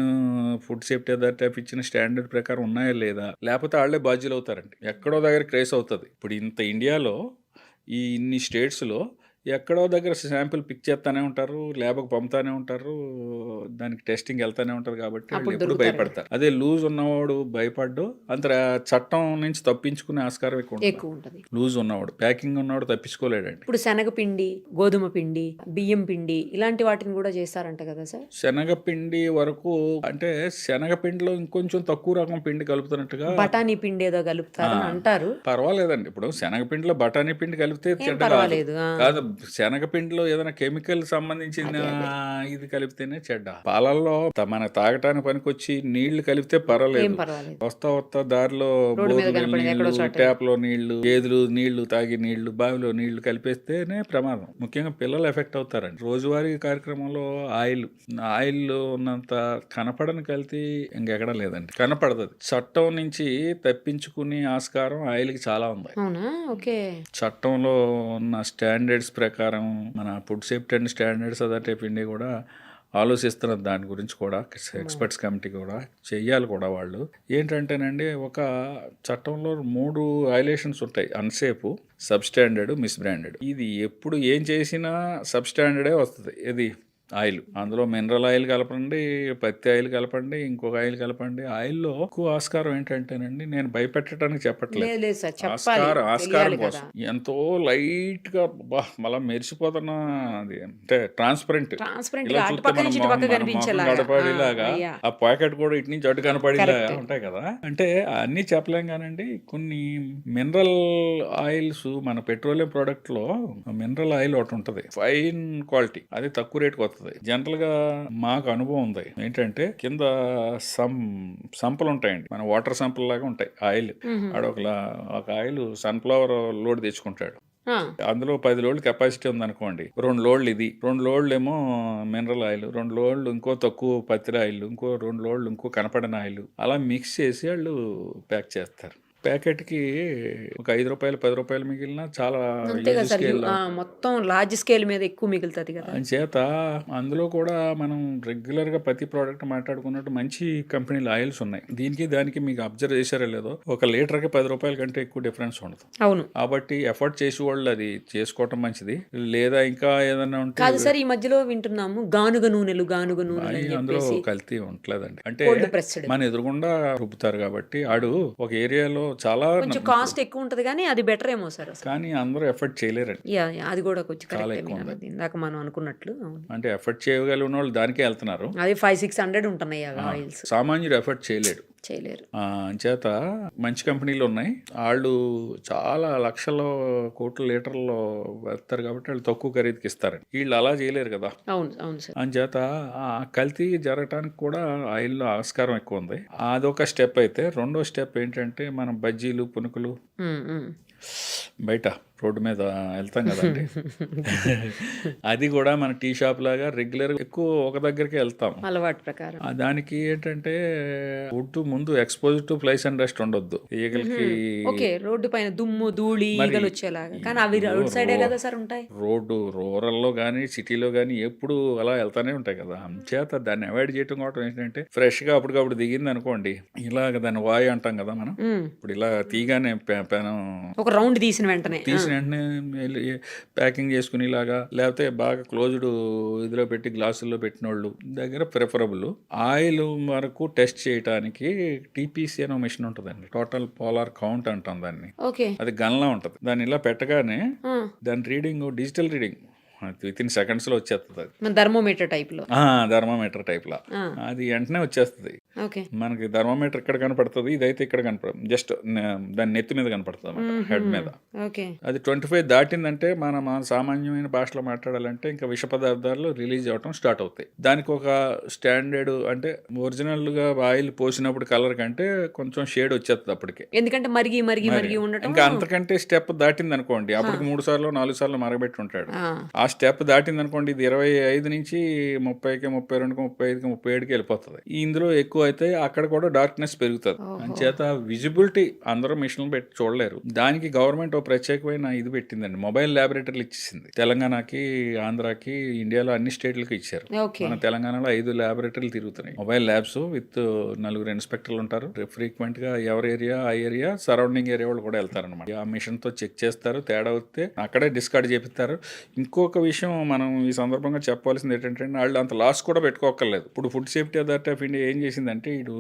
ఫుడ్ సేఫ్టీ అథారిటీ ఇచ్చిన స్టాండర్డ్ ప్రకారం ఉన్నాయా లేదా, లేకపోతే వాళ్ళే బాధ్యులు అవుతారండి. ఎక్కడో దగ్గర క్రేస్ అవుతుంది. ఇప్పుడు ఇంత ఇండియాలో ఇన్ని స్టేట్స్లో ఎక్కడో దగ్గర శాంపిల్ పిక్ చేస్తానే ఉంటారు, ల్యాబ్కి పంపుతానే ఉంటారు, దానికి టెస్టింగ్ వెళ్తానే ఉంటారు. కాబట్టి ఎప్పుడు భయపడతారు. అదే లూజ్ ఉన్నవాడు భయపడ్డు, అంత చట్టం నుంచి తప్పించుకునే ఆస్కారం ఎక్కువ ఉంటుంది. లూజ్ ఉన్నవాడు, ప్యాకింగ్ ఉన్నవాడు తప్పించుకోలేడండి. ఇప్పుడు శనగపిండి, గోధుమ పిండి, బియ్యం పిండి ఇలాంటి వాటిని కూడా చేస్తారంట కదా సార్. శనగపిండి వరకు అంటే శనగపిండిలో ఇంకొంచెం తక్కువ రకం పిండి కలుపుతున్నట్టుగా, బఠానీ పిండి ఏదో కలుపుతారని అంటారు. పర్వాలేదండి. ఇప్పుడు శనగపిండిలో బఠానీ పిండి కలిపితే కాదు, శనగపిండిలో ఏదైనా కెమికల్ సంబంధించిన ఇది కలిపితేనే చెడ్డ. పాలల్లో మన తాగటానికి పనికొచ్చి నీళ్లు కలిపితే పర్వాలేదు. వస్తా దారిలో ట్యాప్ లో నీళ్లు, గేదెలు నీళ్లు తాగి నీళ్లు, బావిలో నీళ్లు కలిపేస్తేనే ప్రమాదం. ముఖ్యంగా పిల్లలు ఎఫెక్ట్ అవుతారండి. రోజువారీ కార్యక్రమంలో ఆయిల్ ఉన్నంత కనపడని కల్తీ ఇంకెక్కడ లేదండి, కనపడదు. చట్టం నుంచి తప్పించుకునే ఆస్కారం ఆయిల్కి చాలా ఉంది. చట్టంలో ఉన్న స్టాండర్డ్స్ ప్రకారం మన food safety and standards authority of India కూడా ఆలోచిస్తున్నారు దాని గురించి కూడా. ఎక్స్పర్ట్స్ కమిటీ కూడా చెయ్యాలి కూడా. వాళ్ళు ఏంటంటేనండి, ఒక చట్టంలో 3 వైలేషన్స్ ఉంటాయి: అన్సేఫ్, సబ్స్టాండర్డ్, మిస్బ్రాండెడ్. ఇది ఎప్పుడు ఏం చేసినా సబ్స్టాండర్డే వస్తుంది. ఇది ఆయిల్, అందులో మినరల్ ఆయిల్ కలపండి, పత్తి ఆయిల్ కలపండి, ఇంకొక ఆయిల్ కలపండి. ఆయిల్లో ఎక్కువ ఆస్కారం ఏంటంటేనండి, నేను భయపెట్టడానికి చెప్పట్లేదు, లేదు లేదు సార్, చెప్పాలి, ఆస్కారం తెలియాలి కోసం కదా. ఎంతో లైట్ గా మళ్ళా మెరిసిపోతున్న అది, అంటే ట్రాన్స్పరెంట్. ట్రాన్స్పరెంట్ ఇలా గా అటు చూస్తే పక్క మన నుంచి ఇటు పక్క మొహం కనిపించేలాగా. గడపడిలాగా, అయ్యా, ఆ ప్యాకెట్ కూడా ఇటు నుంచి అటు కనపడేలా Correct. ఉంటాయి కదా. అంటే అన్ని చెప్పలేం కానండి. కొన్ని మినరల్ ఆయిల్స్, మన పెట్రోలియం ప్రోడక్ట్ లో మినరల్ ఆయిల్ ఒకటి ఉంటది, ఫైన్ క్వాలిటీ, అది తక్కువ రేటుకి వస్తుంది. జనరల్ గా మాకు అనుభవం ఉంది ఏంటంటే, కింద సంపులు ఉంటాయండి, మన వాటర్ సంపుల్ లాగా ఉంటాయి ఆయిల్. ఆడ ఒక ఆయిల్ సన్ఫ్లవర్ లోడ్ తెచ్చుకుంటాడు, అందులో 10 లోడ్లు కెపాసిటీ ఉందనుకోండి, 2 లోడ్లు ఇది, 2 లోడ్లు ఏమో మినరల్ ఆయిల్, 2 లోడ్లు ఇంకో తక్కువ పత్తి ఆయిల్, ఇంకో 2 లోడ్లు ఇంకో కనపడిన ఆయిల్, అలా మిక్స్ చేసి వాళ్ళు ప్యాక్ చేస్తారు. ప్యాకెట్కి ఒక 5 రూపాయలు 10 రూపాయలు మిగిలిన చాలా అంతే కదా సార్. స్కేల్ మొత్తం లార్జ్ స్కేల్ మీద ఎక్కువ మిగులుతుంది కదా. చేత అందులో కూడా మనం రెగ్యులర్గా ప్రతి ప్రోడక్ట్ మాట్లాడుకున్నట్టు మంచి కంపెనీల ఆయిల్స్ ఉన్నాయి. దీనికి దానికి మీకు అబ్జర్వ్ చేశారో లేదో, 1 లీటర్కి 10 రూపాయల కంటే ఎక్కువ డిఫరెన్స్ ఉండదు. అవును. కాబట్టి ఎఫర్ట్ చేసి వాళ్ళు అది చేసుకోవటం మంచిది. లేదా ఇంకా ఏదన్నా ఉంటే, కాదు సార్, ఈ మధ్యలో వింటున్నాము గానుగ నూనెలు అని అందులో చెప్పేసి, కల్తీ ఉండలేదండి. అంటే కోల్డ్ ప్రెస్డ్, మన ఎదురుగుండా రుబ్బుతారు కాబట్టి, ఆడు ఒక ఏరియాలో చాలా కొంచెం కాస్ట్ ఎక్కువ ఉంటది కానీ అది బెటర్ ఏమో సార్ అసలు. కానీ అందరూ ఎఫర్ట్ చేయలేరండి. యా, అది కూడా కొంచెం చాలా కరెక్ట్. ఎక్కువ ఉంది. ఇందాక మనం అనుకున్నట్లు. అవును. అంటే ఎఫర్ట్ చేయగలిగిన వాళ్ళు దానికే వెళ్తున్నారు. అది 500-600 ఉంటున్నాయి ఆయిల్స్. సామాన్యుడు ఎఫర్ట్ చేయలేడు. చేత మంచి కంపెనీలు ఉన్నాయి, వాళ్ళు చాలా లక్షల కోట్ల లీటర్లో వెళ్తారు కాబట్టి వాళ్ళు తక్కువ ఖరీదుకి ఇస్తారు. వీళ్ళు అలా చేయలేరు కదా. అవును అవును సార్. అంచేత ఆ కల్తీ జరగటానికి కూడా ఆయిల్లో ఆస్కారం ఎక్కువ ఉంది. అదొక స్టెప్. అయితే రెండో స్టెప్ ఏంటంటే, మనం బజ్జీలు, పునుకులు బయట రోడ్డు మీద వెళ్తాం కదండి, అది కూడా మన టీ షాప్ లాగా రెగ్యులర్ ఎక్కువ ఒక దగ్గరికి వెళ్తాం అలవాటు ప్రకారం. దానికి ఏంటంటే, ఫుడ్ ముందు expose to flies and dust ఉండొద్దు. ఈగలకి ఓకే, రోడ్డు పైన దుమ్ము ధూళి ఈగలు వచ్చేలాగా. కానీ అవి రోడ్ సైడే కదా సార్ ఉంటాయి. రోడ్డు రూరల్లో కానీ సిటీలో కానీ ఎప్పుడు అలా వెళ్తానే ఉంటాయి కదా. చేత దాన్ని అవాయిడ్ చేయడం కూడా ఏంటంటే, ఫ్రెష్ గా అప్పటికప్పుడు దిగింది అనుకోండి, ఇలాగ దాన్ని వాయు అంటాం కదా మనం. ఇప్పుడు ఇలా తీగానే పెనం ఒక రౌండ్ తీసిన వెంటనే ప్యాకింగ్ చేసుకుని ఇలాగా, లేకపోతే బాగా క్లోజ్డ్ ఇదిలో పెట్టి గ్లాసుల్లో పెట్టిన వాళ్ళు దగ్గర ప్రిఫరబుల్. ఆయిల్ వరకు టెస్ట్ చేయడానికి టీపీసీ అనే మిషన్ ఉంటుందండి, టోటల్ పోలార్ కౌంట్ అంటాం దాన్ని. అది గన్లా ఉంటుంది. దాన్ని ఇలా పెట్టగానే దాని reading, digital reading with in seconds లో వచ్చేస్తుంది. అది థర్మోమీటర్ టైప్ లో, థర్మోమీటర్ టైప్ లా అది వెంటనే వచ్చేస్తుంది. మనకి థర్మోమీటర్ ఇక్కడ కనపడుతుంది, ఇదైతే ఇక్కడ కనపడదు, జస్ట్ దాని నెత్తి మీద కనపడుతుంది, హెడ్ మీద. అది 25 దాటిందంటే మన సామాన్యమైన భాషలో మాట్లాడాలంటే ఇంకా విష పదార్థాలు రిలీజ్ అవటం స్టార్ట్ అవుతాయి. దానికి ఒక స్టాండర్డ్, అంటే ఒరిజినల్ గా ఆయిల్ పోసినప్పుడు కలర్ కంటే కొంచెం షేడ్ వచ్చేస్తుంది అప్పటికే, ఎందుకంటే మరిగి ఉండటం. ఇంకా అంతకంటే స్టెప్ దాటింది అనుకోండి, అప్పటికి 3 సార్లు 4 సార్లు మరగబెట్టి ఉంటాడు. ఆ స్టెప్ దాటింది అనుకోండి, ఇది 25 నుంచి 30కి 32కి 35కి 37కి వెళ్ళిపోతుంది. ఇందులో ఎక్కువ అయితే అక్కడ కూడా డార్క్నెస్ పెరుగుతుంది. అంచేత విజిబిలిటీ అందరూ మిషన్లు పెట్టి చూడలేరు. దానికి గవర్నమెంట్ ఒక ప్రత్యేకమైన ఇది పెట్టిందండి, మొబైల్ ల్యాబొరేటరీలు ఇచ్చేసింది. తెలంగాణకి, ఆంధ్రాకి, ఇండియాలో అన్ని స్టేట్లకి ఇచ్చారు. మన తెలంగాణలో 5 ల్యాబొరేటరీలు తిరుగుతున్నాయి, మొబైల్ ల్యాబ్స్ విత్ 4 ఇన్స్పెక్టర్లు ఉంటారు. ఫ్రీక్వెంట్ గా ఎవరి ఏరియా ఆ ఏరియా సరౌండింగ్ ఏరియా వాళ్ళు కూడా వెళ్తారు అనమాట. ఆ మిషన్ తో చెక్ చేస్తారు, తేడా వస్తే అక్కడే డిస్కార్డ్ చేపిస్తారు. ఇంకొక విషయం మనం ఈ సందర్భంగా చెప్పాల్సింది ఏంటంటే, వాళ్ళు అంత లాస్ కూడా పెట్టుకోక్కర్లేదు. ఇప్పుడు food safety authority of India ఏం చేసిందంటే, ఇటు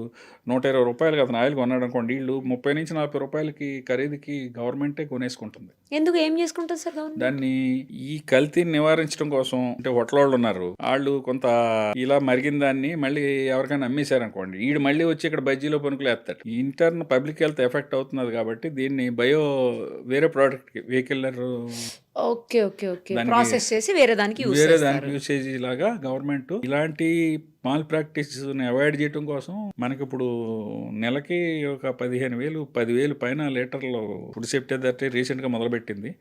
120 రూపాయలకి అతను ఆయిల్ కొన్నాడు అనుకోండి, వీళ్ళు 30 నుంచి 40 రూపాయలకి ఖరీదుకి గవర్నమెంటే కొనేసుకుంటుంది. ఎందుకు, ఏం చేసుకుంటారు సార్ దాన్ని? ఈ కల్తీని నివారించడం కోసం. అంటే హోటల్ వాళ్ళు ఉన్నారు, వాళ్ళు కొంత ఇలా మరిగిన దాన్ని మళ్ళీ ఎవరికైనా అమ్మేశారనుకోండి, వీడు మళ్ళీ వచ్చి ఇక్కడ బజ్జీలో పనుకులు వేస్తాడు. ఇంటర్న్ పబ్లిక్ హెల్త్ ఎఫెక్ట్ అవుతున్నది కాబట్టి దీన్ని వేరే ప్రోడక్ట్ వెహికలర్ ప్రాసెస్ చేసి వేరే దానికి యూసేజ్ లాగా గవర్నమెంట్ ఇలాంటి స్మాల్ ప్రాక్టీస్ని అవాయిడ్ చేయడం కోసం మనకి ఇప్పుడు నెలకి ఒక 15,000 10,000 పైన లీటర్లు ఫుడ్ సేఫ్టీ అథారిటీ రీసెంట్గా మొదలుపెట్టింది.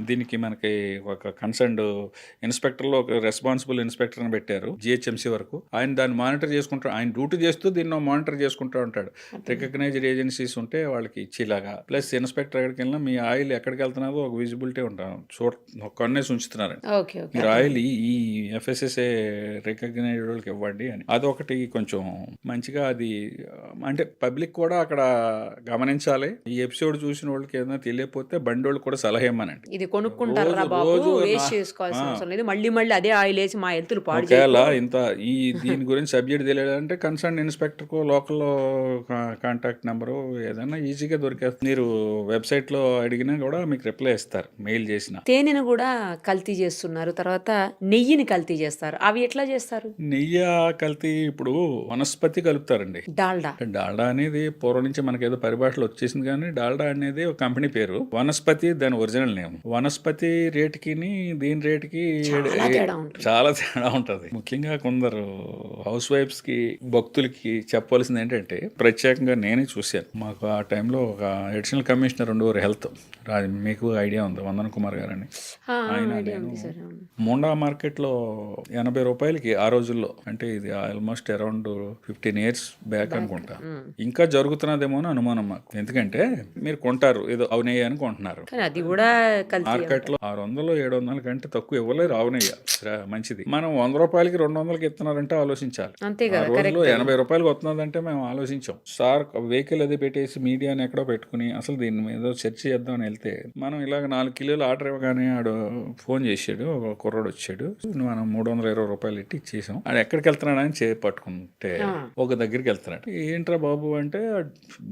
దీనికి మనకి ఒక కన్సర్న్డ్ ఇన్స్పెక్టర్లో ఒక రెస్పాన్సిబుల్ ఇన్స్పెక్టర్ని పెట్టారు జిహెచ్ఎంసీ వరకు. ఆయన దాన్ని మానిటర్ చేసుకుంటారు. ఆయన డ్యూటీ చేస్తూ దీన్ని మానిటర్ చేసుకుంటూ ఉంటాడు. రికగ్నైజ్డ్ ఏజెన్సీస్ ఉంటే వాళ్ళకి ఇచ్చేలాగా. ప్లస్ ఇన్స్పెక్టర్ ఎక్కడికి వెళ్ళినా మీ ఆయిల్ ఎక్కడికి వెళ్తున్నదో ఒక విజిబిలిటీ ఉంటాం కొన్నేసి ఉంచుతున్నారు. ఓకే ఓకే మీరు ఆయిల్ ఈ ఎఫ్ఎస్ఎస్ఏ రికగ్నైజ్డ్ వాళ్ళకి ఇవ్వండి అని. అదొకటి కొంచెం మంచిగా అది అంటే పబ్లిక్ కూడా అక్కడ గమనించాలి. ఈ ఎపిసోడ్ చూసిన వాళ్ళకి ఏదైనా తెలియకపోతే బండి వాళ్ళు కూడా సలహా ఇవ్వమనండి. ఇది కొనుక్కుంటారా బాబు, వేస్ట్ చేసుకోవాల్సిన అవసరం లేదు, మళ్ళీ మళ్ళీ అదే ఆయిల్ వేసి మా హెల్త్లు పాడు ఒకవేళ ఇంత దీని గురించి సబ్జెక్ట్ తెలియాలంటే కన్సర్న్ ఇన్స్పెక్టర్కు లోకల్లో కాంటాక్ట్ నెంబరు ఏదైనా ఈజీగా దొరికేస్తుంది. మీరు వెబ్సైట్లో అడిగినా కూడా మీకు రిప్లై ఇస్తారు మెయిల్ చేసిన. తేనెను కూడా కల్తీ చేస్తున్నారు, తర్వాత నెయ్యిని కల్తీ చేస్తారు. అవి ఎట్లా చేస్తారు? నెయ్యి కల్తీ ఇప్పుడు వనస్పతి కలుపుతారండి. డాల్డా డాల్డా అనేది పూర్వం నుంచి మనకేదో పరిభాషలో వచ్చేసింది, కానీ డాల్డా అనేది ఒక కంపెనీ పేరు. వనస్పతి దాని ఒరిజినల్ నేమ్. వనస్పతి రేటుకి దీని రేటుకి చాలా తేడా ఉంటుంది. ముఖ్యంగా కొందరు హౌస్ వైఫ్స్ కి భక్తులకి చెప్పవలసింది ఏంటంటే, ప్రత్యేకంగా నేనే చూశాను. మాకు ఆ టైంలో ఒక అడిషనల్ కమిషనర్ ఉండేవారు హెల్త్, మీకు ఐడియా ఉంది, వందన్ కుమార్ గారు అని. ఆయన మోండా మార్కెట్లో 80 రూపాయలకి ఆ రోజుల్లో, అంటే ఇది ఆల్మోస్ట్ అరౌండ్ 15 years బ్యాక్ అనుకుంటా, ఇంకా జరుగుతున్నదేమో అని అనుమానం మాకు. ఎందుకంటే మీరు కొంటారు ఏదో అవునయ్య అని కొంటున్నారు, అది కూడా మార్కెట్ లో 600-700 కంటే తక్కువ ఇవ్వలేరు అవునయ్య మంచిది. మనం 100 రూపాయలకి 200కి ఇస్తున్నారంటే ఆలోచించాలి. ఆ రోజులో 80 రూపాయలకి వస్తున్నదంటే మేము ఆలోచించాం. సార్ వెహికల్ అది పెట్టేసి మీడియాని ఎక్కడో పెట్టుకుని అసలు దీని మీద చర్చ చేద్దాం అని వెళ్తే, మనం ఇలాగ 4 కిలోలు ఆర్డర్ ఇవ్వగానే ఆడు ఫోన్ చేశాడు, ఒక కుర్రాడు వచ్చాడు, మనం 320 రూపాయలు ఇట్టి ఇచ్చేసాం. ఆడు ఎక్కడికి వెళ్తున్నాడని పట్టుకుంటే ఒక దగ్గరికి వెళ్తున్నాడు. ఏంట్రా బాబు అంటే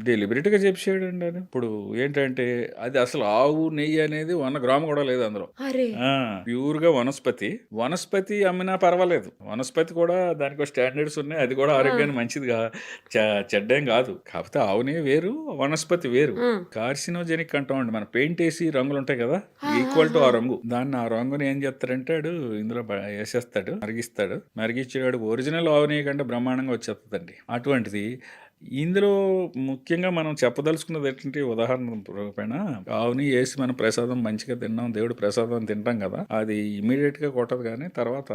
డెలిబరేట్గా చెప్పాడు అండి. అది ఇప్పుడు ఏంటంటే అది అసలు ఆవు నెయ్యి అనేది 1 గ్రాము కూడా లేదు అందులో, ప్యూర్ గా వనస్పతి అమ్మినా పర్వాలేదు. వనస్పతి కూడా దానికి స్టాండర్డ్స్ ఉన్నాయి, అది కూడా ఆరోగ్యానికి మంచిదిగా చెడ్డేం కాదు. కాకపోతే ఆవు నెయ్యి వేరు, వనస్పతి వేరు. కార్సినోజెనిక్ అంటామండి. మన పెయింట్ వేసి రంగులు ఉంటాయి కదా, ఈక్వల్ టు ఆ రంగు, దాన్ని ఆ రంగుని ఏం చేస్తారంటే ఇందులో వేసేస్తాడు, మరిగించేవాడు ఒరిజినల్ ఆవు నెయ్యి కంటే బ్రహ్మాండంగా వచ్చేస్తుందండి. అటువంటిది ఇందులో ముఖ్యంగా మనం చెప్పదలుచుకున్నది ఏంటంటే, ఉదాహరణ రూపేణ ఆవుని వేసి మనం ప్రసాదం మంచిగా తిన్నాం, దేవుడు ప్రసాదం తింటాం కదా, అది ఇమీడియట్ గా కొట్టదు, కానీ తర్వాత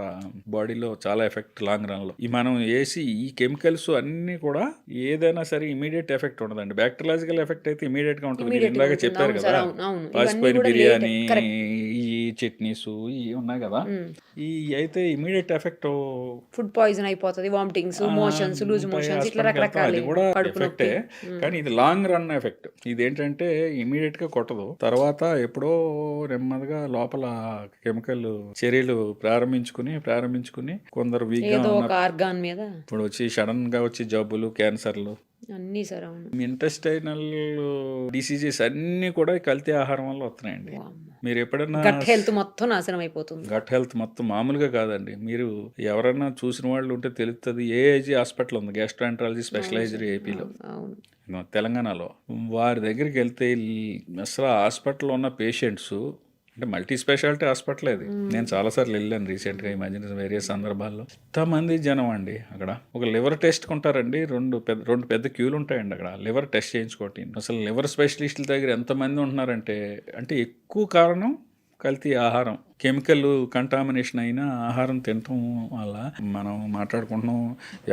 బాడీలో చాలా ఎఫెక్ట్ లాంగ్ రన్ లో. ఈ మనం వేసి ఈ కెమికల్స్ అన్ని కూడా ఏదైనా సరే ఇమీడియట్ ఎఫెక్ట్ ఉండదండి. బ్యాక్టీరియాలజికల్ ఎఫెక్ట్ అయితే ఇమీడియట్ గా ఉంటుంది. మీరు ఇందాక చెప్పారు కదా, పాసిపోయిన బిర్యానీ, ఈ చట్నీస్ ఇవి ఉన్నాయి కదా, ఈ అయితే ఇమీడియట్ ఎఫెక్ట్ ఫుడ్ పాయిజన్ అయిపోతుంది, వామిటింగ్స్, మోషన్స్, లూజ్ మోషన్స్, ఇట్లా రకరకాల ఎఫెక్టే. కానీ ఇది లాంగ్ రన్ ఎఫెక్ట్. ఇదేంటంటే ఇమీడియట్ గా కొట్టదు, తర్వాత ఎప్పుడో నెమ్మదిగా లోపల కెమికల్ చర్యలు ప్రారంభించుకుని కొందరు వీక్ గా ఆర్గాన్ మీద ఇప్పుడు వచ్చి సడన్ గా వచ్చి జబ్బులు, క్యాన్సర్లు, అన్ని ఇంటెస్టైనల్ డిసీజెస్ అన్ని కూడా కల్తీ ఆహారం వల్ల వస్తున్నాయండి. మీరు ఎప్పుడన్నా గట్ హెల్త్ మొత్తం నాశనం అయిపోతుంది. గట్ హెల్త్ మొత్తం మామూలుగా కాదండి. మీరు ఎవరన్నా చూసిన వాళ్ళు ఉంటే తెలుస్తుంది. ఏఐజీ హాస్పిటల్ ఉంది, గ్యాస్ట్రాంట్రాలజీ స్పెషలైజ్డ్ ఏపీలో, తెలంగాణలో. వారి దగ్గరికి వెళ్తే అసలు హాస్పిటల్లో ఉన్న పేషెంట్స్, అంటే మల్టీ స్పెషాలిటీ హాస్పిటల్ అది. నేను చాలాసార్లు వెళ్ళాను రీసెంట్గా, ఈ మధ్యన వేరే సందర్భాల్లో. ఎంతమంది జనం అండి అక్కడ. ఒక లివర్ టెస్ట్ కొంటారండి, రెండు పెద్ద క్యూలు ఉంటాయండి అక్కడ లివర్ టెస్ట్ చేయించుకోవటం. అసలు లివర్ స్పెషలిస్టుల దగ్గర ఎంతమంది ఉంటున్నారంటే, అంటే ఎక్కువ కారణం కల్తీ ఆహారం, కెమికల్ కంటామినేషన్ అయిన ఆహారం తినటం వల్ల. మనం మాట్లాడుకుంటున్నాం,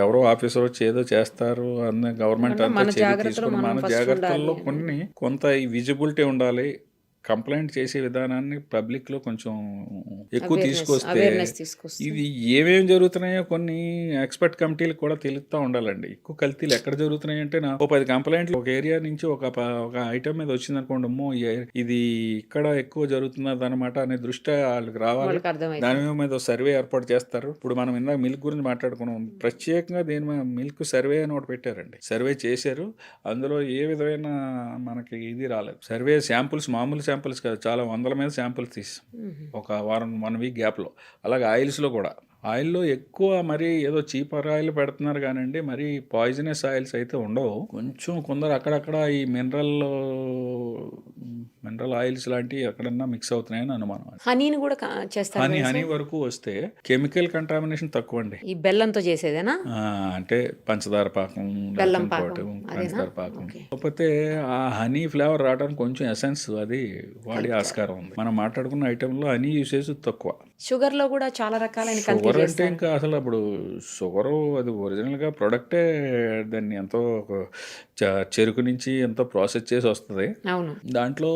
ఎవరో ఆఫీసర్ వచ్చి ఏదో చేస్తారు అన్న, గవర్నమెంట్ అంతా చర్య తీసుకుని మన జాగ్రత్తల్లో కొంత ఈ విజిబిలిటీ ఉండాలి. కంప్లైంట్ చేసే విధానాన్ని పబ్లిక్ లో కొంచెం ఎక్కువ తీసుకొస్తే, ఇది ఏమేమి జరుగుతున్నాయో కొన్ని ఎక్స్పర్ట్ కమిటీలకు కూడా తెలుస్తూ ఉండాలండి. ఎక్కువ కల్తీలు ఎక్కడ జరుగుతున్నాయి అంటే, నా 10 కంప్లైంట్లు ఒక ఏరియా నుంచి ఒక ఐటమ్ మీద వచ్చింది అనుకోండి, అమ్మో ఇది ఇక్కడ ఎక్కువ జరుగుతున్నది అనమాట అనే దృష్టి వాళ్ళకి రావాలి. దాని మీద సర్వే ఏర్పాటు చేస్తారు. ఇప్పుడు మనం ఇందాక మిల్క్ గురించి మాట్లాడుకున్నాం, ప్రత్యేకంగా దీని మీద మిల్క్ సర్వే అని ఒకటి పెట్టారండి. సర్వే చేశారు, అందులో ఏ విధమైన మనకి ఇది రాలేదు. సర్వే శాంపుల్స్, మామూలు శాంపుల్స్ కాదు, చాలా వందల మీద శాంపుల్స్ తీసాం ఒక 1 వీక్ గ్యాప్లో. అలాగే ఆయిల్స్లో కూడా, ఆయిల్లో ఎక్కువ మరి ఏదో చీపర్ ఆయిల్ పెడుతున్నారు కానండి, మరి పాయిజనస్ ఆయిల్స్ అయితే ఉండవు. కొంచెం కొందరు అక్కడక్కడ ఈ మినరల్ ఆయిల్స్ లాంటివి ఎక్కడన్నా మిక్స్ అవుతున్నాయని అనుమానం. హనీని కూడా చేస్తారు హనీ కదా హనీ సార్? వరకు వస్తే కెమికల్ కంటామినేషన్ తక్కువ అండి. ఈ బెల్లంతో చేసేదేనా? అంటే పంచదార పాకం, బెల్లం లేకపోతే పాకం ఇంకోటి అదేనా? పంచదార పాకం. ఓకే. కాకపోతే ఆ హనీ ఫ్లేవర్ రావడానికి కొంచెం ఎసెన్స్ అది వాడి కలుపుతారు. ఆస్కారం ఉంది. మనం మాట్లాడుకున్న ఐటెంలో హనీ యూసేజ్ తక్కువ. షుగర్ లో కూడా చాలా రకాలైన కల్తీ షుగర్ అంటే చేస్తారు. ఇంకా అసలు అప్పుడు షుగరు అది ఒరిజినల్గా ప్రొడక్టే, దాన్ని ఎంతో చెరుకు నుంచి ఎంతో ప్రాసెస్ చేసి వస్తుంది. అవును. దాంట్లో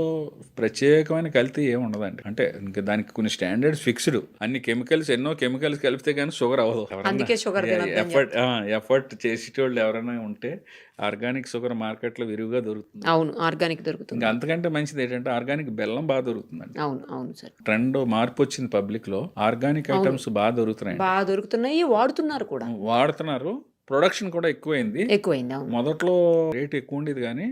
ప్రత్యేకమైన కల్తీ ఏమి ఉండదండి. అంటే ఇంకా దానికి కొన్ని స్టాండర్డ్స్ ఫిక్స్డ్. అన్ని కెమికల్స్, ఎన్నో కెమికల్స్ కలిపితే కానీ షుగర్ అవ్వదు. అందుకే షుగర్ తినొద్దని ఎఫర్ట్ చేసేటోళ్ళు ఎవరైనా ఉంటే ఆర్గానిక్ షుగర్ మార్కెట్లో విరివిగా దొరుకుతుంది. అవును, ఆర్గానిక్ దొరుకుతుంది. ఇంకా అంతకంటే మంచిది ఏంటంటే ఆర్గానిక్ బెల్లం బాగా దొరుకుతుందండి. అవును అవును సార్, ట్రెండ్ మార్పు వచ్చింది పబ్లిక్ లో, ఆర్గానిక్ ఐటమ్స్ బాగా దొరుకుతున్నాయి, బాగా దొరుకుతున్నాయి, వాడుతున్నారు కూడా, వాడుతున్నారు. ప్రొడక్షన్ కూడా ఎక్కువైంది. ఎక్కువైంది. అవును, మొదట్లో రేట్ ఎక్కువ ఉండేది కానీ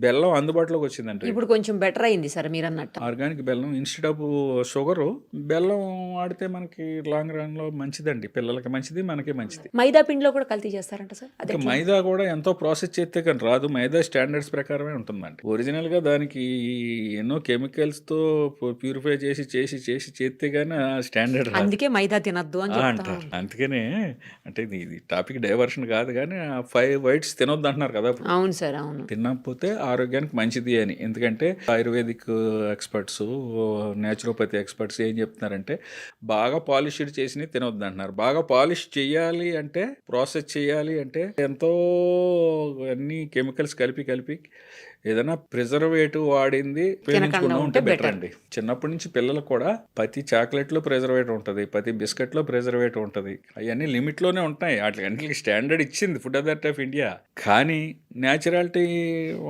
బెల్లం అందుబాటులోకి వచ్చిందంటే ఇప్పుడు కొంచెం బెటర్ అయింది సార్ మీరు అన్నట్టు. ఆర్గానిక్ బెల్లం ఇన్స్టెడ్ ఆఫ్ షుగరు బెల్లం వాడితే మనకి లాంగ్ రన్ లో మంచిదండి. పిల్లలకి మంచిది, మనకి మంచిది. మైదా పిండిలో కూడా కల్తీ చేస్తారంట సార్? అదే ఇంకా మైదా కూడా ఎంతో ప్రాసెస్ చేస్తే కానీ రాదు. మైదా స్టాండర్డ్స్ ప్రకారమే ఉంటుందండి. ఒరిజినల్ గా దానికి ఎన్నో కెమికల్స్ తో ప్యూరిఫై చేసి చేస్తే కానీ స్టాండర్డ్ రాదు. అందుకే మైదా తినద్దు అని అంటారు. అందుకనే అంటే ఇది టాపిక్ డైవర్షన్ కాదు కానీ 5 వైట్స్ తినొద్దు అంటున్నారు కదా. అవును సార్, అవును. తినకపోతే ఆరోగ్యానికి మంచిది అని. ఎందుకంటే ఆయుర్వేదిక్ ఎక్స్పర్ట్స్, న్యాచురోపతి ఎక్స్పర్ట్స్ ఏం చెప్తున్నారంటే బాగా పాలిష్డ్ చేసినవి తినొద్దు అంటున్నారు. బాగా పాలిష్ చేయాలి అంటే, ప్రాసెస్ చేయాలి అంటే ఎంతో అన్ని కెమికల్స్ కలిపి ఏదైనా ప్రిజర్వేటివ్ వాడింది ఉపయోగించుకున్నా ఉంటే బెటర్ అండి. చిన్నప్పటి నుంచి పిల్లలకు కూడా ప్రతి చాక్లెట్లో ప్రిజర్వేటివ్ ఉంటుంది, ప్రతి బిస్కెట్లో ప్రిజర్వేటివ్ ఉంటుంది. అవన్నీ లిమిట్లోనే ఉంటాయి. వాటికి స్టాండర్డ్ ఇచ్చింది ఫుడ్ అథారిటీ ఆఫ్ ఇండియా. కానీ న్యాచురాలిటీ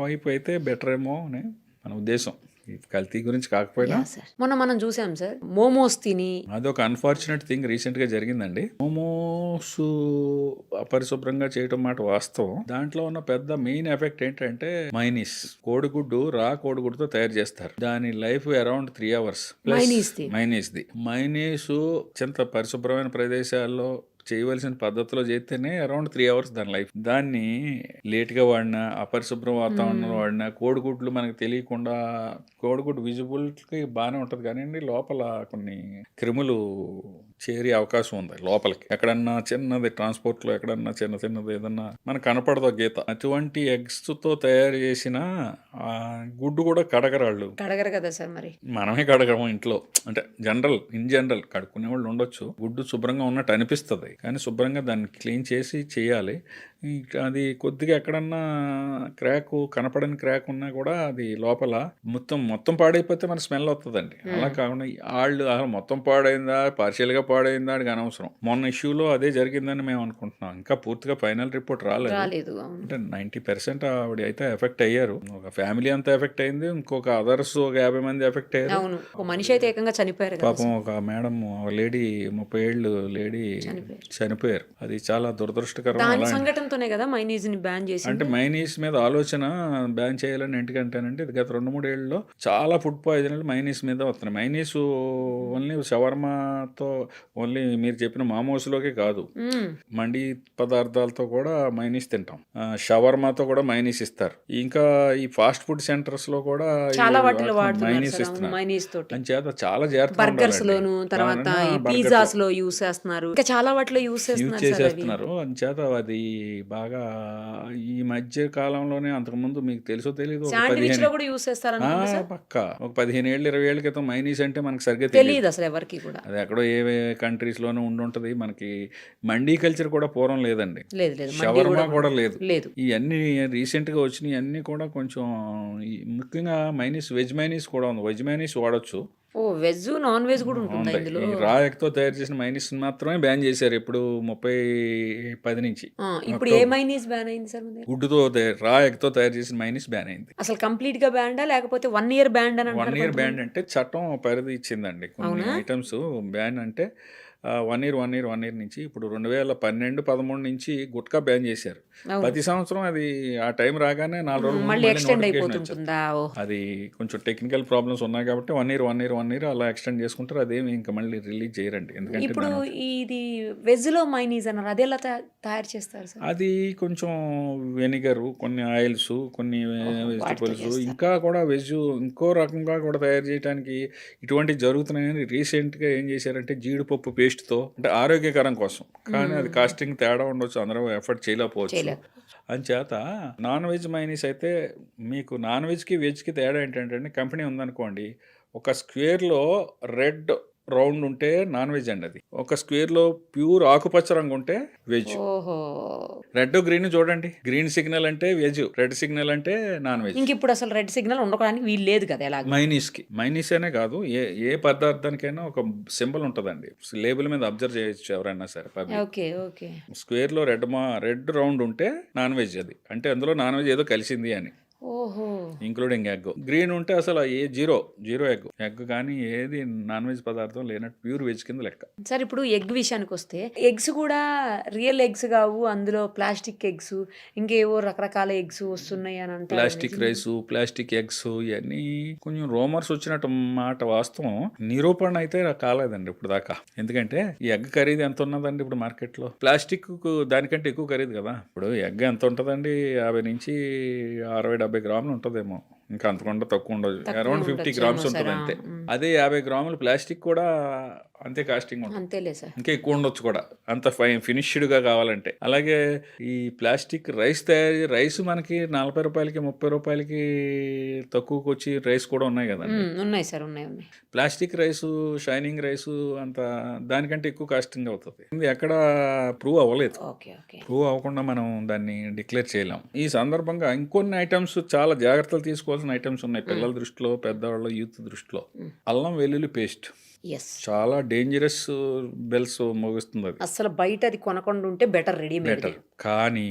వైపు అయితే బెటర్ ఏమో అని మన ఉద్దేశం. ఈ కల్తీ గురించి కాకపోయినా మొన్న మనం చూసాం సార్, మోమోస్ తిని అదొక అన్ఫార్చునేట్ థింగ్ రీసెంట్గా జరిగిందండి. మోమోస్ అపరిశుభ్రంగా చేయటం మాట వాస్తవం. దాంట్లో ఉన్న పెద్ద మెయిన్ ఎఫెక్ట్ ఏంటంటే మైనీస్. కోడిగుడ్డు కోడిగుడ్డుతో తయారు చేస్తారు. దాని లైఫ్ అరౌండ్ 3 hours. మైనీస్ ఎంత పరిశుభ్రమైన ప్రదేశాల్లో చేయవలసిన పద్ధతిలో చేస్తేనే అరౌండ్ 3 hours దాని లైఫ్. దాన్ని లేట్గా వాడినా, అపరిశుభ్రం వాతావరణంలో వాడినా, కోడిగుడ్లు మనకు తెలియకుండా, కోడిగుడ్డు విజిబుల్కి బాగానే ఉంటుంది కానీ లోపల కొన్ని క్రిములు చేరే అవకాశం ఉంది లోపలికి. ఎక్కడన్నా చిన్నది ట్రాన్స్పోర్ట్లో ఎక్కడన్నా చిన్నది ఏదన్నా మనకు కనపడదో గీత. అటువంటి ఎగ్స్తో తయారు చేసిన గుడ్డు కూడా కడగరాళ్ళు. కడగరు కదా సార్? మరి మనమే కడగము ఇంట్లో. అంటే ఇన్ జనరల్ కడుక్కునే వాళ్ళు ఉండొచ్చు. గుడ్డు శుభ్రంగా ఉన్నట్టు అనిపిస్తుంది కానీ శుభ్రంగా దాన్ని క్లీన్ చేసి చేయాలి. అది కొద్దిగా ఎక్కడన్నా కనపడని క్రాక్ ఉన్నా కూడా అది లోపల మొత్తం పాడైపోతే మన స్మెల్ వస్తుందండి. అలా కాకుండా వాళ్ళు మొత్తం పాడైందా, పార్షియల్గా పాడైందా అని అనవసరం. మొన్న ఇష్యూలో అదే జరిగిందని మేము అనుకుంటున్నాం. ఇంకా పూర్తిగా ఫైనల్ రిపోర్ట్ రాలేదు. అంటే 90% ఆవిడ అయితే ఎఫెక్ట్ అయ్యారు. ఒక ఫ్యామిలీ అంతా ఎఫెక్ట్ అయింది. ఇంకొక అదర్స్ ఒక 50 మంది ఎఫెక్ట్ అయ్యారు. మనిషి అయితే ఏకంగా చనిపోయారు. పాపం ఒక మేడం, లేడీ 30 ఏళ్ళు లేడీ చనిపోయారు. అది చాలా దురదృష్టకరం. సంఘటనతోనే కదా మైనీస్ ని బ్యాన్ చేసి. అంటే మైనీస్ మీద ఆలోచన బ్యాన్ చేయాలని ఎందుకంటేనంటే ఇది గత 2-3 ఏళ్ళలో చాలా ఫుడ్ పాయిజన్లు మైనీస్ మీద వస్తున్నాయి. మైనీస్ ఓన్లీ షవర్మాతో, ఓన్లీ మీరు చెప్పిన మామోస్లోకే కాదు, మండి పదార్థాలతో కూడా మైనీస్ తింటాం. షవర్మాతో కూడా మైనీస్ ఇస్తారు. ఇంకా ఈ ఫాస్ట్ ఫుడ్ సెంటర్స్ లో కూడా మైనీస్ ఇస్తున్నారు. అంచేత చాలా జాగ్రత్తగా బర్గర్స్ లోను, తర్వాత ఈ పిజ్జాస్ లో యూస్ చేస్తున్నారు, ఇంకా చాలా వాటిలో యూస్ చేస్తున్నారు. అంచేత అది బాగా ఈ మధ్య కాలంలోనే, అంతకుముందు మీకు తెలుసో తెలీదు, పక్క ఒక 15 ఏళ్ళు 20 ఏళ్ల క్రితం మైనీస్ అంటే మనకు సరిగ్గా తెలియదు అసలు ఎవరికి కూడా. అది ఎక్కడో ఏ కంట్రీస్ లోనూ ఉండుంటది. మనకి మండీ కల్చర్ కూడా పూర్వం లేదండి. షవర్మా కూడా లేదు. ఇవన్నీ రీసెంట్ గా వచ్చినాయి. అన్ని కూడా కొంచెం ముఖ్యంగా మైనీస్, వెజ్ మైనీస్ కూడా ఉంది. వెజ్ మైనీస్ వాడొచ్చు. వెజ్ నాన్ వెజ్ కూడా ఉంటుంది ఇందులో. రా ఎగ్తో తయారు చేసిన మైనీస్ మాత్రమే బ్యాన్ చేశారు ఇప్పుడు 30-10 నుంచి. ఇప్పుడు ఏ మైనీస్ బ్యాన్ అయింది సార్? గుడ్డుతో రా ఎగ్తో తయారు చేసిన మైనీస్ బ్యాన్ అయింది. అసలు కంప్లీట్ గా బ్యాన్ లేకపోతే 1 year బ్యాన్? 1 year బ్యాన్ అంటే చట్టం పరిధి ఇచ్చిందండి. కొన్ని ఐటమ్స్ బ్యాన్ అంటే 1 ఇయర్ నుంచి ఇప్పుడు 2012-13 నుంచి గుట్కా బ్యాన్ చేశారు. అవును. ప్రతి సంవత్సరం అది ఆ టైం రాగానే 4 రోజుల ముందు మళ్ళీ మళ్ళీ ఎక్స్టెండ్ నోటిఫికేషన్ వచ్చేది. అయిపోతుంటుందా? ఓహ్! అది కొంచెం టెక్నికల్ ప్రాబ్లమ్స్ ఉన్నాయి కాబట్టి 1 ఇయర్ అలా ఎక్స్టెండ్ చేసుకుంటారు. అదేమి ఇంకా మళ్ళీ రిలీజ్ చేయరండి. ఎందుకంటే ఇప్పుడు దాని ఇది వెజ్‌లో మైనీస్ అన్నారు. అదెలా తయారు చేస్తారు సార్? అది కొంచెం వెనిగరు, కొన్ని ఆయిల్స్, కొన్ని వాటితో వెజిటబుల్స్, చేస్తారు. ఇంకా కూడా వెజ్ ఇంకో రకంగా కూడా తయారు చేయడానికి ఇటువంటివి జరుగుతున్నాయని రీసెంట్గా ఏం చేశారంటే జీడిపప్పు పేస్ట్తో, అంటే ఆరోగ్యకరం కోసం, కానీ అది కాస్టింగ్ తేడా ఉండొచ్చు, అందరూ ఎఫర్ట్ చేయలేకపోవచ్చు. అంచేత నాన్ వెజ్ మైనీస్ అయితే మీకు నాన్ వెజ్కి వెజ్కి తేడా ఏంటంటే కంపెనీ ఉందనుకోండి, ఒక స్క్వేర్లో రెడ్ రౌండ్ ఉంటే నాన్ వెజ్ అండి. అది ఒక స్క్వేర్లో ప్యూర్ ఆకుపచ్చ రంగు ఉంటే వెజ్. ఓహో! రెడ్ గ్రీన్ చూడండి, గ్రీన్ సిగ్నల్ అంటే వెజ్, రెడ్ సిగ్నల్ అంటే నాన్ వెజ్. ఇంక ఇప్పుడు అసలు రెడ్ సిగ్నల్ ఉండడానికి వీలు లేదు కదా ఎలాగ. మైనీస్ అనే కాదు, ఏ పదార్థానికైనా ఒక సింబల్ ఉంటుందండి, లేబుల్ మీద అబ్జర్వ్ చేయొచ్చు ఎవరైనా సరే. Okay, okay. స్క్వేర్ లో రెడ్ రౌండ్ ఉంటే నాన్ వెజ్, అది అంటే అందులో నాన్ వెజ్ ఏదో కలిసింది అని, ఓహో! Including egg. గ్రీన్ ఉంటే అసలు జీరో ఎగ్ కానీ ఏది నాన్ వెజ్ పదార్థం లేనట్టు ప్యూర్ వెజ్ కింద లెక్క. సార్ ఇప్పుడు ఎగ్ విషయానికి వస్తే ఎగ్స్ కూడా రియల్ ఎగ్స్ కావు, అందులో ప్లాస్టిక్ ఎగ్స్, ఇంకేవో రకరకాల ఎగ్స్ వస్తున్నాయి అని అంటారు. ప్లాస్టిక్ రైస్, ప్లాస్టిక్ ఎగ్స్, ఇవన్నీ కొంచెం రోమర్స్ వచ్చినట్టు మాట. వాస్తవం నిరూపణ అయితే కాలేదండి ఇప్పుడు దాకా. ఎందుకంటే ఈ ఎగ్ ఖరీదు ఎంత ఉన్నదండి ఇప్పుడు మార్కెట్లో? ప్లాస్టిక్ దానికంటే ఎక్కువ ఖరీదు కదా. ఇప్పుడు ఎగ్ ఎంత ఉంటుందండి? 50 నుంచి 60-70 గ్రాములు ఉంటుందేమో, ఇంకా అంతకుండా తక్కువ ఉండదు. అరౌండ్ 50 గ్రామ్స్ ఉంటుంది అంతే. అదే 50 గ్రాములు ప్లాస్టిక్ కూడా అంతే కాస్టింగ్ ఉంటుంది, అంతేలే సార్, ఇంకా ఎక్కువ ఉండొచ్చు కూడా, అంత ఫినిష్డ్గా కావాలంటే. అలాగే ఈ ప్లాస్టిక్ రైస్ మనకి 40 రూపాయలకి 30 రూపాయలకి తక్కువకి వచ్చి రైస్ కూడా ఉన్నాయి కదా. ఉన్నాయి సార్, ఉన్నాయి. ప్లాస్టిక్ రైసు, షైనింగ్ రైసు అంత దానికంటే ఎక్కువ కాస్టింగ్ అవుతుంది. ఇది ఎక్కడ ప్రూవ్ అవ్వలేదు. ప్రూవ్ అవ్వకుండా మనం దాన్ని డిక్లేర్ చేయలేం. ఈ సందర్భంగా ఇంకొన్ని ఐటమ్స్ చాలా జాగ్రత్తలు తీసుకోవాల్సిన ఐటమ్స్ ఉన్నాయి పిల్లల దృష్టిలో, పెద్దవాళ్ళ యూత్ దృష్టిలో. అల్లం వెల్లుల్లి పేస్ట్ చాలా డేంజరస్ బెల్స్ మోగిస్తుంది. అది అసలు బయట అది కొనకుండా ఉంటే బెటర్. కానీ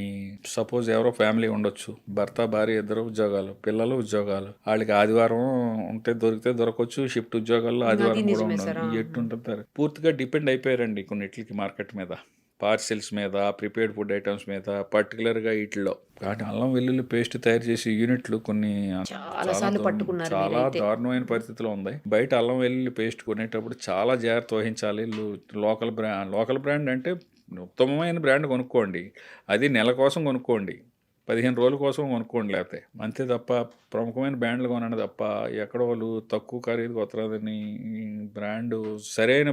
సపోజ్ ఎవరో ఫ్యామిలీ ఉండొచ్చు, భర్త భార్య ఇద్దరు ఉద్యోగాలు, పిల్లలు ఉద్యోగాలు, వాళ్ళకి ఆదివారం ఉంటే దొరికితే దొరకవచ్చు, షిఫ్ట్ ఉద్యోగాల్లో ఆదివారం కూడా ఉండదు. ఎట్టుంటారు, పూర్తిగా డిపెండ్ అయిపోయారండి కొన్నిటికి మార్కెట్ మీద, పార్సిల్స్ మీద, ప్రిపేర్డ్ ఫుడ్ ఐటమ్స్ మీద, పర్టికులర్గా వీటిలో. కానీ అల్లం వెల్లుల్లి పేస్ట్ తయారు చేసే యూనిట్లు కొన్ని చాలా దారుణమైన పరిస్థితిలో ఉన్నాయి. బయట అల్లం వెల్లుల్లి పేస్ట్ కొనేటప్పుడు చాలా జాగ్రత్త వహించాలి. లోకల్ బ్రాండ్ అంటే ఉత్తమమైన బ్రాండ్ కొనుక్కోండి, అది నెల కోసం కొనుక్కోండి, 15 రోజుల కోసం కొనుక్కోండి, లేకపోతే అంతే తప్ప ప్రముఖమైన బ్రాండ్లు కొనండి తప్ప ఎక్కడ వాళ్ళు తక్కువ ఖరీదు కొత్తదని బ్రాండ్, సరైన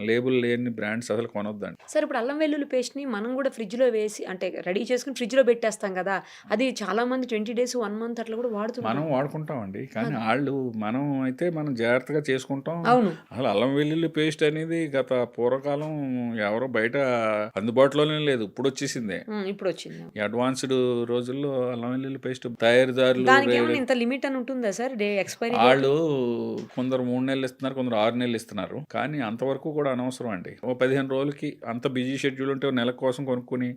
లేబుల్ లేని బ్రాండ్స్ అసలు కొనొద్దండి. సార్ ఇప్పుడు అల్లం వెల్లుల్లి పేస్ట్ని మనం కూడా ఫ్రిడ్జ్లో వేసి, అంటే రెడీ చేసుకుని ఫ్రిడ్జ్లో పెట్టేస్తాం కదా, అది చాలా మంది 20 days 1 month అట్లా కూడా వాడుతుంటాం. మనం వాడుకుంటామండి, కానీ మనం అయితే మనం జాగ్రత్తగా చేసుకుంటాం. అవును. అసలు అల్లం వెల్లుల్లి పేస్ట్ అనేది గత పూర్వకాలం ఎవరో బయట అందుబాటులోనే లేదు, ఇప్పుడు వచ్చేసిందే. ఇప్పుడు వచ్చింది. అడ్వాన్స్డ్ రోజుల్లో అల్లం వెల్లుల్లి పేస్ట్ తయారీదారులు ఇంత లిమిట్ అని ఉంటుందా సార్? ఎక్స్పైరీ వాళ్ళు కొందరు 3 నెలలు ఇస్తున్నారు, కొందరు 6 నెలలు ఇస్తున్నారు, కానీ అంతవరకు కూడా అనవసరం అండి. 15 రోజులకి అంత బిజీ షెడ్యూల్ ఉంటే నెల కోసం కొనుక్కొని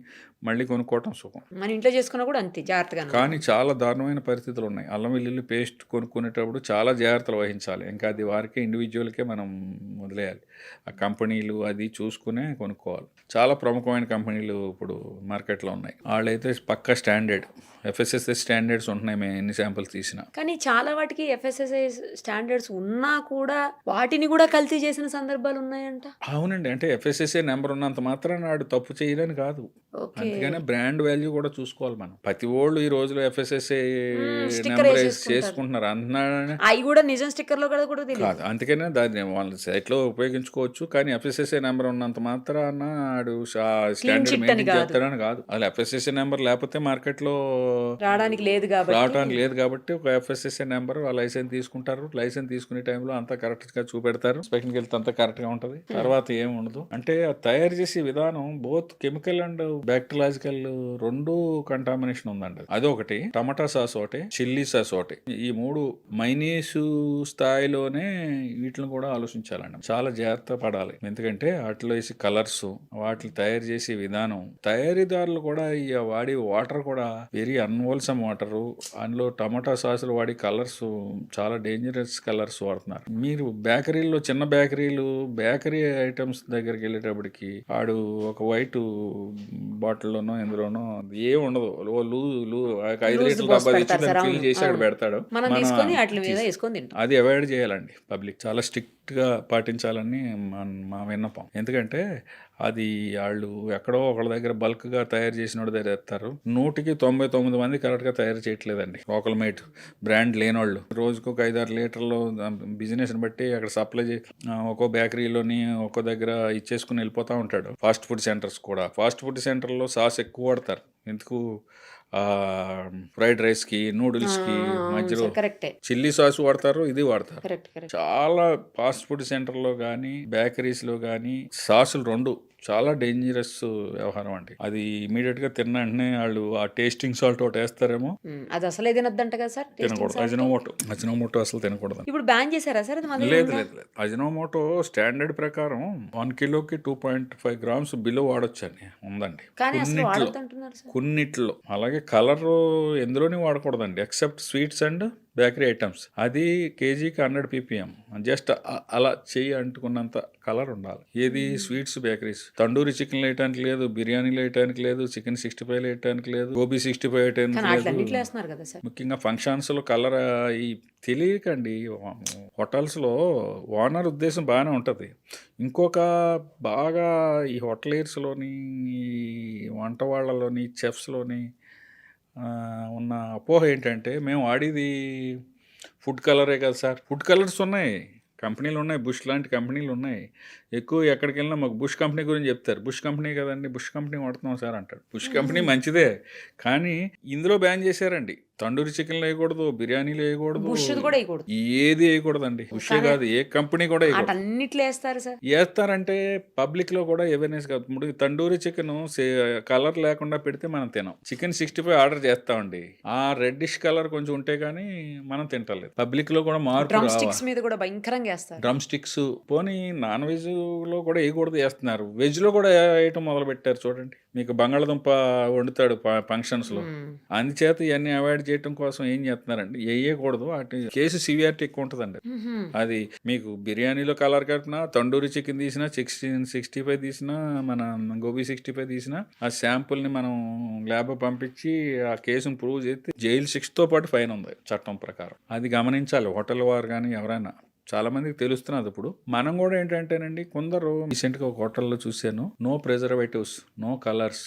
మళ్ళీ కొనుక్కోవటం సుఖం. మన ఇంట్లో చేసుకున్నా కూడా అంతే జాగ్రత్తగా. కానీ చాలా దారుణమైన పరిస్థితులు ఉన్నాయి. అల్లం వెల్లుల్లి పేస్ట్ కొనుక్కునేటప్పుడు చాలా జాగ్రత్తలు వహించాలి. ఇంకా అది వారికే, ఇండివిజువల్కే మనం వదిలేయాలి. ఆ కంపెనీలు అది చూసుకునే కొనుక్కోవాలి. చాలా ప్రముఖమైన కంపెనీలు ఇప్పుడు మార్కెట్లో ఉన్నాయి. వాళ్ళైతే పక్కా స్టాండర్డ్ FSSAI స్టాండర్డ్స్ ఉంటున్నాయి, మేము ఎన్ని శాంపిల్స్ తీసినా. కానీ చాలా వాటికి FSSAI స్టాండర్డ్స్ ఉన్నా కూడా వాటిని కూడా కల్తీ చేసిన సందర్భాలు ఉన్నాయంట. అవునండి, అంటే FSSAI నెంబర్ ఉన్నంత మాత్రం నాడు తప్పు చేయదని కాదు, అందుకనే బ్రాండ్ వాల్యూ కూడా చూసుకోవాలి మనం. ప్రతి వాళ్ళు ఈ రోజులో FSSAI నెంబర్ చేసుకుంటున్నారు అంటున్నాడు, అవి కూడా నిజం స్టిక్కర్లో కూడా కాదు. అందుకనే దాన్ని వాళ్ళ సైట్లో ఉపయోగించుకోవచ్చు, కానీ FSSAI నెంబర్ ఉన్నంత మాత్రాన ఆడు స్టాండర్డ్ మెయింటైన్ చేస్తాడని కాదు. అసలు FSSAI నెంబర్ లేకపోతే మార్కెట్లో రావడానికి లేదు కాబట్టి ఒక FSSAI నెంబర్ లైసెన్స్ తీసుకుంటారు. లైసెన్స్ తీసుకునే టైంలో అంతా కరెక్ట్ గా చూపెడతారు, ఇన్స్పెక్షన్కి వెళ్తే అంతా కరెక్ట్ గా ఉంటది. తర్వాత ఏమి ఉండదు. అంటే తయారు చేసే విధానం బోత్ కెమికల్ అండ్ బ్యాక్టీరియాలజికల్ రెండు కంటామినేషన్ ఉందండి. అదొకటి. టమాటా సాస్ ఒకటి, చిల్లీ సాస్ ఒకటి, ఈ 3 మైనీసు స్థాయిలోనే వీటిని కూడా ఆలోచించాలండి. చాలా జాగ్రత్త పడాలి, ఎందుకంటే వాటిలో వేసి కలర్స్, వాటిని తయారు చేసే విధానం, తయారీదారులు కూడా వాడి వాటర్ వాటర్ కూడా వెరీ అన్హోల్సమ్ వాటర్. అందులో టమాటా సాసులు వాడి కలర్స్ చాలా డేంజరస్ కలర్స్ వాడుతున్నారు. మీరు బేకరీలో చిన్న బేకరీ ఐటమ్స్ దగ్గరికి వెళ్ళేటప్పటికి ఆడు ఒక వైట్ బాటిల్లోనో ఎందులోనో ఏం ఉండదు, ఒక 5 లీటర్ల డబ్బా తెచ్చి దాన్ని ఫిల్ చేసి అక్కడ పెడతాడు. మనం తీసుకొని వాటి మీద వేసుకొని తింటాం. అది అవాయిడ్ చేయాలండి. పబ్లిక్ చాలా స్ట్రిక్ట్ గా పాటించాలని మా విన్నపం. ఎందుకంటే అది వాళ్ళు ఎక్కడో ఒకళ్ళ దగ్గర బల్క్ గా తయారు చేసిన దగ్గర తెస్తారు. 199 మంది కరెక్ట్ గా తయారు చేయట్లేదండి. లోకల్ మేట్ బ్రాండ్ లేనోళ్ళు రోజుకు ఒక 5-6 లీటర్లు బిజినెస్ బట్టి అక్కడ సప్లై ఒక్కో బేకరీలోని ఒక్కో దగ్గర ఇచ్చేసుకుని వెళ్ళిపోతూ ఉంటాడు. ఫాస్ట్ ఫుడ్ సెంటర్స్ కూడా, ఫాస్ట్ ఫుడ్ సెంటర్లో సాస్ ఎక్కువ వాడతారు. ఎందుకు, ఫ్రైడ్ రైస్ కి, నూడిల్స్ కి మధ్యలో చిల్లీ సాస్ వాడతారు, ఇది వాడతారు. చాలా ఫాస్ట్ ఫుడ్ సెంటర్ లో కానీ బేకరీస్ లో కానీ సాసులు రెండు చాలా డేంజరస్ వ్యవహారం అండి. అది ఇమీడియట్ గా తిన్న వెంటనే వాళ్ళు ఆ టేస్టింగ్ సాల్ట్ ఒకటి వేస్తారేమో, అది అసలే తినొద్దంట కదా సార్. తినకూడదు. అజినోమోటో అసలు తినకూడదు. ఇప్పుడు బ్యాన్ చేశారా సార్? లేదు. అజినోమోటో స్టాండర్డ్ ప్రకారం 1 కిలోకి 2.5 grams బిలో వాడొచ్చు అని ఉందండి కొన్నిట్లో. అలాగే కలర్ ఎందులోని వాడకూడదండి except sweets and bakery items. అది కేజీకి 100 ppm. జస్ట్ అలా చెయ్యి అంటుకున్నంత కలర్ ఉండాలి. ఏది స్వీట్స్, బేకరీస్. తండూరి చికెన్ వేయటానికి లేదు, బిర్యానీలు వేయటానికి లేదు, చికెన్ 65 వేయటానికి లేదు, గోబీ 65 వేయటానికి లేదు. ముఖ్యంగా ఫంక్షన్స్ లో కలర్ ఈ తెలియకండి. హోటల్స్ లో ఓనర్ ఉద్దేశం బాగానే ఉంటుంది. ఇంకొక బాగా ఈ హోటలియర్స్లోని, ఈ వంట వాళ్ళలోని, చెఫ్స్లోని ఉన్న అపోహ ఏంటంటే మేము వాడేది ఫుడ్ కలరే కదా సార్. ఫుడ్ కలర్స్ ఉన్నాయి, కంపెనీలు ఉన్నాయి, బుష్ లాంటి కంపెనీలు ఉన్నాయి. ఎక్కువ ఎక్కడికి వెళ్ళినా మాకు బుష్ కంపెనీ గురించి చెప్తారు. బుష్ కంపెనీ కదండి, బుష్ కంపెనీ వాడుతున్నాం సార్ అంటాడు. బుష్ కంపెనీ మంచిదే, కానీ ఇందులో బ్యాన్ చేశారండి. తండూరి చికెన్లు వేయకూడదు, బిర్యానీలు వేయకూడదు, ఏది వేయకూడదండి. బుష్ కాదు, ఏ కంపెనీ కూడా వేస్తారంటే పబ్లిక్ లో కూడా అవేర్నెస్ కాదు. ఇప్పుడు తండూరి చికెన్ కలర్ లేకుండా పెడితే మనం తినాం. చికెన్ 65 ఆర్డర్ చేస్తామండి, ఆ రెడ్డిష్ కలర్ కొంచెం ఉంటే గానీ మనం తింటలేదు. పబ్లిక్ లో కూడా మార్పు రావాలి. డ్రమ్ స్టిక్స్ పోనీ నాన్ వెజ్ లో కూడా వేయకూడదు, వేస్తున్నారు. వెజ్ లో కూడా వేయటం మొదలు పెట్టారు చూడండి. మీకు బంగాళదుంప వండుతాడు ఫంక్షన్స్ లో, అందుచేత ఇవన్నీ అవాయిడ్ చేయడం కోసం ఏం చేస్తున్నారండి, వేయకూడదు. వాటి కేసు సివియారిటీ ఎక్కువ ఉంటుందండి. అది మీకు బిర్యానీలో కలర్ కట్టినా, తండూరి చికెన్ తీసినా, 65 తీసినా, మన గోబీ 65 తీసినా, ఆ శాంపుల్ ని మనం ల్యాబ్ పంపించి ఆ కేసును ప్రూవ్ చేస్తే జైలు 6 తో పాటు ఫైన్ ఉంది చట్టం ప్రకారం. అది గమనించాలి హోటల్ వారు కానీ ఎవరైనా. చాలా మందికి తెలుస్తున్నది. ఇప్పుడు మనం కూడా ఏంటంటేనండి, కొందరు రీసెంట్ గా ఒక హోటల్లో చూశాను, no preservatives, no colours,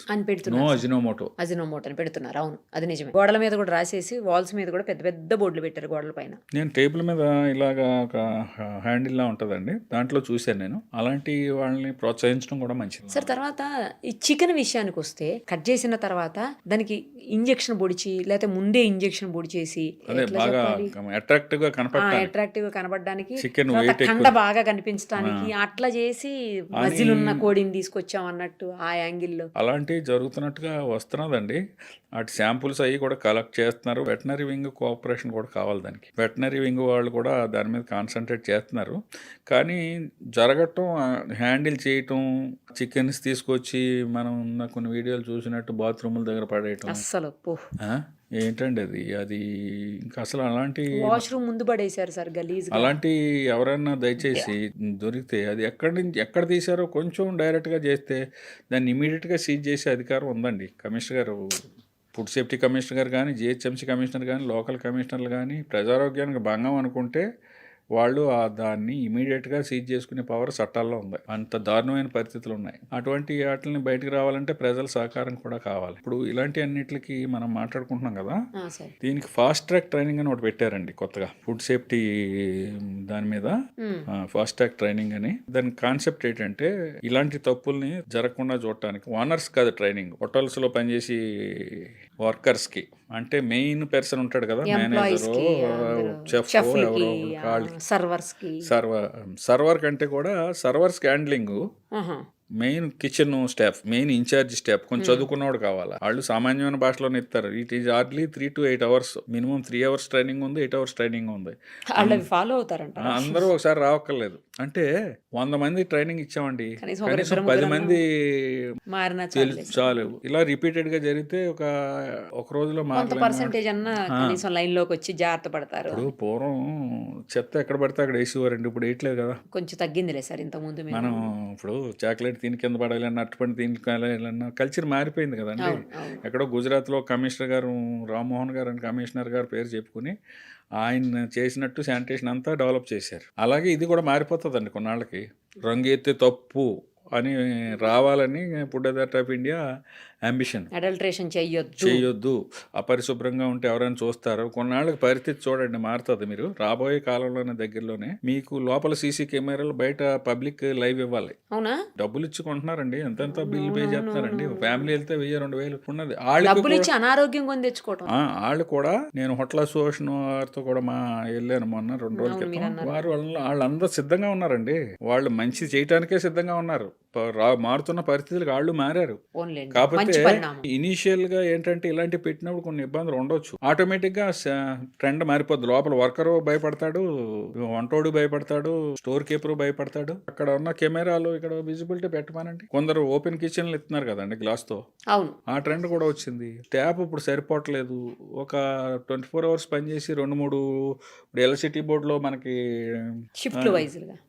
no Ajinomoto అని పెడుతున్నారు. అవును, అది నిజమే. గోడల మీద కూడా రాసేసి, వాల్స్ మీద కూడా పెద్ద పెద్ద బోర్డులు పెట్టారు గోడల పైన. నేను టేబుల్ మీద ఇలాగా ఒక హ్యాండిల్ లా ఉంటదండి, దాంట్లో చూశాను నేను. అలాంటి వాళ్ళని ప్రోత్సహించడం కూడా మంచిది సార్. తర్వాత ఈ చికెన్ విషయానికి వస్తే, కట్ చేసిన తర్వాత దానికి ఇంజెక్షన్ పొడిచి, లేకపోతే ముందే ఇంజెక్షన్ పొడిచేసి బాగా అట్రాక్టివ్ గా కనబడడానికి, కండ బాగా కనిపించడానికి అట్లా చేసి మజిలున్న కోడిని తీసుకొచ్చాం అన్నట్టు ఆ యాంగిల్లో అలాంటివి జరుగుతున్నట్టుగా వస్తున్నదండి. అటు శాంపుల్స్ అవి కూడా కలెక్ట్ చేస్తున్నారు. వెటనరీ వింగ్ కోఆపరేషన్ కూడా కావాలి దానికి. వెటనరీ వింగ్ వాళ్ళు కూడా దాని మీద కాన్సన్ట్రేట్ చేస్తున్నారు. కానీ జరగటం, హ్యాండిల్ చేయటం, చికెన్స్ తీసుకొచ్చి మనం కొన్ని వీడియోలు చూసినట్టు బాత్రూముల దగ్గర పడేయటం, అస్సలు ఏంటండి అది ఇంకా అసలు అలాంటి వాష్రూమ్ ముందు పడేశారు సార్ గలీజ్. అలాంటి ఎవరైనా దయచేసి దొరికితే అది ఎక్కడ తీశారో కొంచెం డైరెక్ట్గా చేస్తే దాన్ని ఇమీడియట్గా సీజ్ చేసే అధికారం ఉందండి. కమిషనర్ గారు, ఫుడ్ సేఫ్టీ కమిషనర్ గారు కానీ, జిహెచ్ఎంసీ కమిషనర్ కానీ, లోకల్ కమిషనర్లు కానీ ప్రజారోగ్యానికి భంగం అనుకుంటే వాళ్ళు దాన్ని ఇమీడియట్గా సీజ్ చేసుకునే పవర్ చట్టాల్లో ఉంది. అంత దారుణమైన పరిస్థితులు ఉన్నాయి. అటువంటి వాటిని బయటకు రావాలంటే ప్రజల సహకారం కూడా కావాలి. ఇప్పుడు ఇలాంటి అన్నిటికి మనం మాట్లాడుకుంటున్నాం కదా, దీనికి ఫాస్ట్ ట్రాక్ ట్రైనింగ్ అని ఒకటి పెట్టారండి కొత్తగా, ఫుడ్ సేఫ్టీ దాని మీద ఫాస్ట్ ట్రాక్ ట్రైనింగ్ అని. దాని కాన్సెప్ట్ ఏంటంటే, ఇలాంటి తప్పుల్ని జరగకుండా చూడటానికి ఓనర్స్ కాదు ట్రైనింగ్, హోటల్స్ లో పనిచేసి వర్కర్స్ కి, అంటే మెయిన్ పర్సన్ ఉంటాడు కదా, మేనేజర్, చెఫ్, సర్వర్ కంటే కూడా servers handling main kitchen staff, main in charge staff కొంచెం చదువుకున్నవాడు కావాలా. వాళ్ళు సామాన్యమైన భాషలోనే ఇస్తారు. It is hardly 3 to 8 hours, minimum 3 hours training ఉంది, 8 hours ట్రైనింగ్ ఉంది. వాళ్ళు అవి ఫాలో అవుతారంట. అందరూ ఒకసారి రావక్కర్లేదు. అంటే 100 మంది ట్రైనింగ్ ఇచ్చామండి, కనీసం కనీసం 10 మంది మారిన చాలు. ఇలా రిపీటెడ్ గా జరిగితే ఒక రోజులో కొంత పర్సెంటేజ్ అన్న కనీసం లైన్ లోకి వచ్చి జాగ్రత్త పడతారు. ఇప్పుడు పూర్వం చెత్త ఎక్కడ పడితే అక్కడ వేసేవారండి, ఇప్పుడు వేయట్లేదు కదా. కొంచెం తగ్గిందిలే సార్ ఇంత ముందు. మనం ఇప్పుడు చాక్లెట్ తిని కింద పడాలన్నా, అట్టుపండి తిని పడాలన్నా కల్చర్ మారిపోయింది కదండి. ఎక్కడో గుజరాత్లో కమిషనర్ గారు, రామ్మోహన్ గారు అని కమిషనర్ గారు పేరు చెప్పుకుని ఆయన చేసినట్టు శానిటేషన్ అంతా డెవలప్ చేశారు. అలాగే ఇది కూడా మారిపోతుందండి కొన్నాళ్ళకి. రంగు ఎత్తే తప్పు అని రావాలని food authority of India ambition. Adulteration చేయొద్దు, అపరిశుభ్రంగా ఉంటే ఎవరైనా చూస్తారు. కొన్నాళ్ళకి పరిస్థితి చూడండి మారుతుంది. మీరు రాబోయే కాలంలోనే దగ్గరలోనే మీకు లోపల సీసీ కెమెరాలు, బయట పబ్లిక్ లైవ్ ఇవ్వాలి. అవునా? డబ్బులు ఇచ్చి కొంటున్నారండి, ఎంతెంత బిల్లు పే చేస్తున్నారండి. ఫ్యామిలీ వెళ్తే 1000-2000 ఉన్నది. అనారోగ్యం కొని తెచ్చుకోవడం. వాళ్ళు కూడా, నేను హోటల్ అసోసియేషన్ వారితో కూడా వెళ్ళాను మొన్న 2 రోజుల క్రితం. వాళ్ళందరూ సిద్ధంగా ఉన్నారండి. వాళ్ళు మంచి చేయటానికే సిద్ధంగా ఉన్నారు. మారుతున్న పరిస్థితులకు వాళ్ళు మారారు. కాకపోతే ఇనీషియల్ గా ఏంటంటే ఇలాంటి పెట్టినప్పుడు కొన్ని ఇబ్బందులు ఉండొచ్చు. ఆటోమేటిక్ గా ట్రెండ్ మారిపోద్ది. లోపల వర్కరు భయపడతాడు, వంటోడు భయపడతాడు, స్టోర్ కీపర్ భయపడతాడు. అక్కడ ఉన్న కెమెరాలు ఇక్కడ విజిబిలిటీ పెట్టమానండి. కొందరు ఓపెన్ కిచెన్లు ఇస్తున్నారు కదండి గ్లాస్ తో. అవును, ఆ ట్రెండ్ కూడా వచ్చింది. ట్యాప్ ఇప్పుడు సరిపోవట్లేదు. ఒక 24 hours పనిచేసి 2-3 ఎలక్ట్రిసిటీ బోర్డు లో మనకి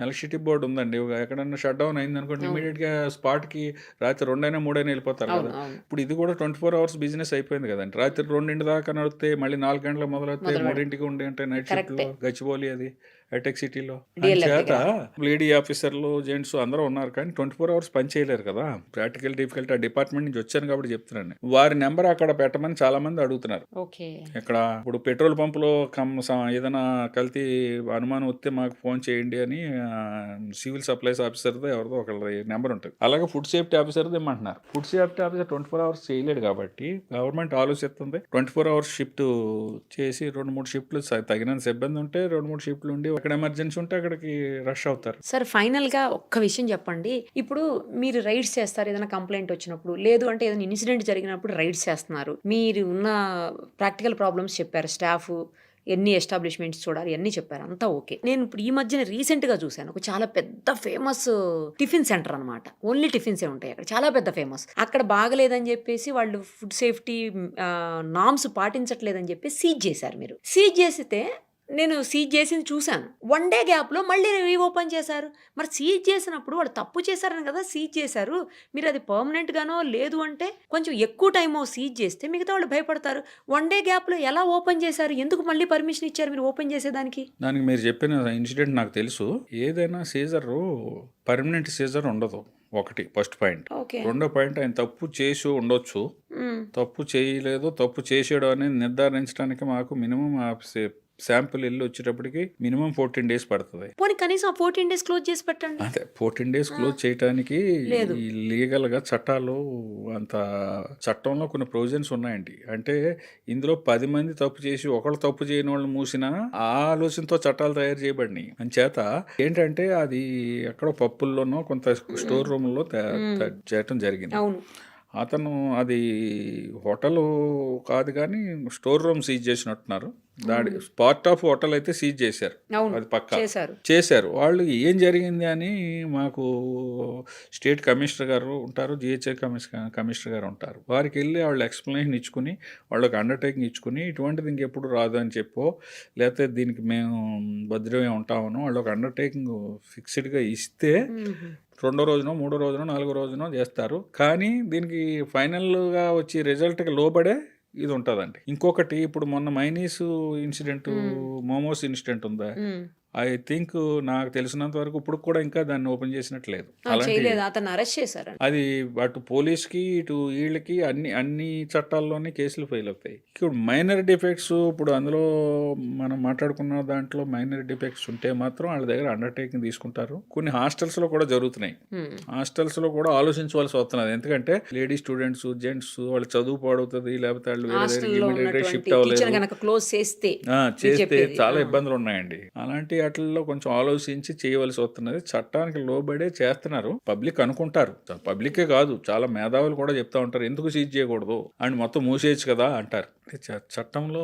ఎలక్ట్రిసిటీ బోర్డు ఉందండి. ఎక్కడన్నా షట్ డౌన్ అయింది అనుకోండి, ఇమీడియట్ గా స్పాట్ కి రాత్రి 2-3 వెళ్ళిపోతారు కదా. ఇప్పుడు ఇది కూడా 24 hours బిజినెస్ అయిపోయింది కదండి. రాత్రి 2 దాకా నడితే మళ్ళీ 4 గంటలకు మొదలవుతే 3 ఉండి అంటే నైట్ షిఫ్ట్ లో గచ్చిబౌలి అది హైటెక్ సిటీలో. చేత లేడీ ఆఫీసర్లు, జెంట్స్ అందరూ ఉన్నారు కానీ 24 hours పని చేయలేరు కదా. ప్రాక్టికల్ డిఫికల్టీ ఆ డిపార్ట్మెంట్ నుంచి వచ్చాను కాబట్టి చెప్తున్నాను. వారి నెంబర్ అక్కడ పెట్టమని చాలా మంది అడుగుతున్నారు. ఇక్కడ ఇప్పుడు పెట్రోల్ పంపులో ఏదైనా కల్తీ అనుమానం వస్తే మాకు ఫోన్ చేయండి అని సివిల్ సప్లైస్ ఆఫీసర్తో ఎవరిదో ఒకళ్ళ నెంబర్ ఉంటుంది. అలాగే ఫుడ్ సేఫ్టీ ఆఫీసర్తో ఇమ్మంటున్నారు. ఫుడ్ సేఫ్టీ ఆఫీసర్ 24 hours చేయలేడు కాబట్టి గవర్నమెంట్ ఆలోచిస్తుంది 24 hours షిఫ్ట్ చేసి 2-3 షిఫ్ట్లు తగినంత సిబ్బంది ఉంటే 2-3 షిఫ్ట్లు ఉండి అక్కడ ఎమర్జెన్సీ ఉంటే అక్కడికి రష్ అవుతారు. సార్ ఫైనల్ గా ఒక్క విషయం చెప్పండి. ఇప్పుడు మీరు రైడ్స్ చేస్తారు ఏదైనా కంప్లైంట్ వచ్చినప్పుడు, లేదు అంటే ఏదైనా ఇన్సిడెంట్ జరిగినప్పుడు రైడ్స్ చేస్తున్నారు. మీరు ఉన్న ప్రాక్టికల్ ప్రాబ్లమ్స్ చెప్పారు, స్టాఫ్ ఎన్ని ఎస్టాబ్లిష్మెంట్స్ చూడాలి అన్నీ చెప్పారు, అంతా ఓకే. నేను ఇప్పుడు ఈ మధ్యన రీసెంట్గా చూశాను ఒక చాలా పెద్ద ఫేమస్ టిఫిన్ సెంటర్ అనమాట. ఓన్లీ టిఫిన్సే ఉంటాయి అక్కడ, చాలా పెద్ద ఫేమస్. అక్కడ బాగలేదని చెప్పేసి వాళ్ళు ఫుడ్ సేఫ్టీ నామ్స్ పాటించట్లేదని చెప్పి సీజ్ చేశారు. మీరు సీజ్ చేస్తే నేను సీజ్ చేసింది చూశాను. 1 day గ్యాప్లో మళ్ళీ రీఓపెన్ చేశారు. మరి సీజ్ చేసినప్పుడు వాళ్ళు తప్పు చేశారని కదా సీజ్ చేశారు. మీరు అది పర్మనెంట్గానో లేదు అంటే కొంచెం ఎక్కువ టైమో సీజ్ చేస్తే మిగతా వాళ్ళు భయపడతారు. 1 day గ్యాప్లో ఎలా ఓపెన్ చేశారు? ఎందుకు మళ్ళీ పర్మిషన్ ఇచ్చారు మీరు ఓపెన్ చేసేదానికి? దానికి మీరు చెప్పిన ఇన్సిడెంట్ నాకు తెలుసు. ఏదైనా సీజర్ పర్మనెంట్ సీజర్ ఉండదు. ఒకటి ఫస్ట్ పాయింట్. రెండో పాయింట్, ఆయన తప్పు చేసి ఉండొచ్చు, తప్పు చేయలేదు, తప్పు చేసాడు అనేది నిర్ధారించడానికి మాకు మినిమం శాంపుల్ వెళ్ళి వచ్చేటప్పటికి మినిమం 14 days పడుతుంది. కనీసం 14 days క్లోజ్ చేసి పెట్టండి. అదే 14 days క్లోజ్ చేయడానికి లీగల్ గా చట్టాలు అంత చట్టంలో కొన్ని ప్రొవిజన్స్ ఉన్నాయండి. అంటే ఇందులో 10 మంది తప్పు చేసి ఒకళ్ళు తప్పు చేయని వాళ్ళు మూసినా ఆ ఆలోచనతో చట్టాలు తయారు చేయబడినాయి. అంచేత ఏంటంటే అది ఎక్కడో పప్పుల్లోనో కొంత స్టోర్ రూమ్ లో చేయటం జరిగింది. అతను అది హోటల్ కాదు కానీ స్టోర్ రూమ్ సీజ్ చేసినట్టున్నారు. దాడి పార్ట్ ఆఫ్ హోటల్ అయితే సీజ్ చేశారు, అది పక్కా చేశారు. వాళ్ళు ఏం జరిగింది అని మాకు స్టేట్ కమిషనర్ గారు ఉంటారు, జిహెచ్ఐ కమిషనర్ గారు ఉంటారు. వారికి వెళ్ళి వాళ్ళు ఎక్స్ప్లెనేషన్ ఇచ్చుకుని వాళ్ళకి అండర్టేకింగ్ ఇచ్చుకుని ఇటువంటిది ఇంకెప్పుడు రాదు అని చెప్పో, లేకపోతే దీనికి మేము భద్రమే ఉంటామను వాళ్ళు ఒక అండర్టేకింగ్ ఫిక్స్డ్గా ఇస్తే 2వ రోజునో 3వ రోజునో 4వ రోజునో చేస్తారు. కానీ దీనికి ఫైనల్గా వచ్చి రిజల్ట్కి లోబడే ఇది ఉంటుందండి. ఇంకొకటి, ఇప్పుడు మొన్న మైనీస్ ఇన్సిడెంట్, మోమోస్ ఇన్సిడెంట్ ఉందా, ఐ థింక్ నాకు తెలిసినంత వరకు ఇప్పుడు కూడా ఇంకా దాన్ని ఓపెన్ చేసినట్లేదు. అతను అరెస్ట్ చేశారు. అది అటు పోలీస్కి ఇటు వీళ్ళకి అన్ని చట్టాల్లోనే కేసులు ఫెయిల్ అవుతాయి. ఇప్పుడు మైనర్ డిఫెక్ట్స్, ఇప్పుడు అందులో మనం మాట్లాడుకున్న దాంట్లో మైనర్ డిఫెక్ట్స్ ఉంటే మాత్రం వాళ్ళ దగ్గర అండర్టేకింగ్ తీసుకుంటారు. కొన్ని హాస్టల్స్ లో కూడా జరుగుతున్నాయి. హాస్టల్స్ లో కూడా ఆలోచించవలసి వస్తున్నది. ఎందుకంటే లేడీ స్టూడెంట్స్, జెంట్స్ వాళ్ళ చదువు పాడవుతుంది, లేకపోతే వాళ్ళు వేరే షిఫ్ట్ అవ్వలేదు, చేస్తే చాలా ఇబ్బందులు ఉన్నాయండి. అలాంటి వాటిల్లో కొంచెం ఆలోచించి చేయవలసి వస్తున్నది. చట్టానికి లోబడే చేస్తున్నారు. పబ్లిక్ అనుకుంటారు. పబ్లికే కాదు, చాలా మేధావులు కూడా చెప్తా ఉంటారు, ఎందుకు సీజ్ చేయకూడదు అండ్ మొత్తం మూసేయచ్చు కదా అంటారు. చట్టంలో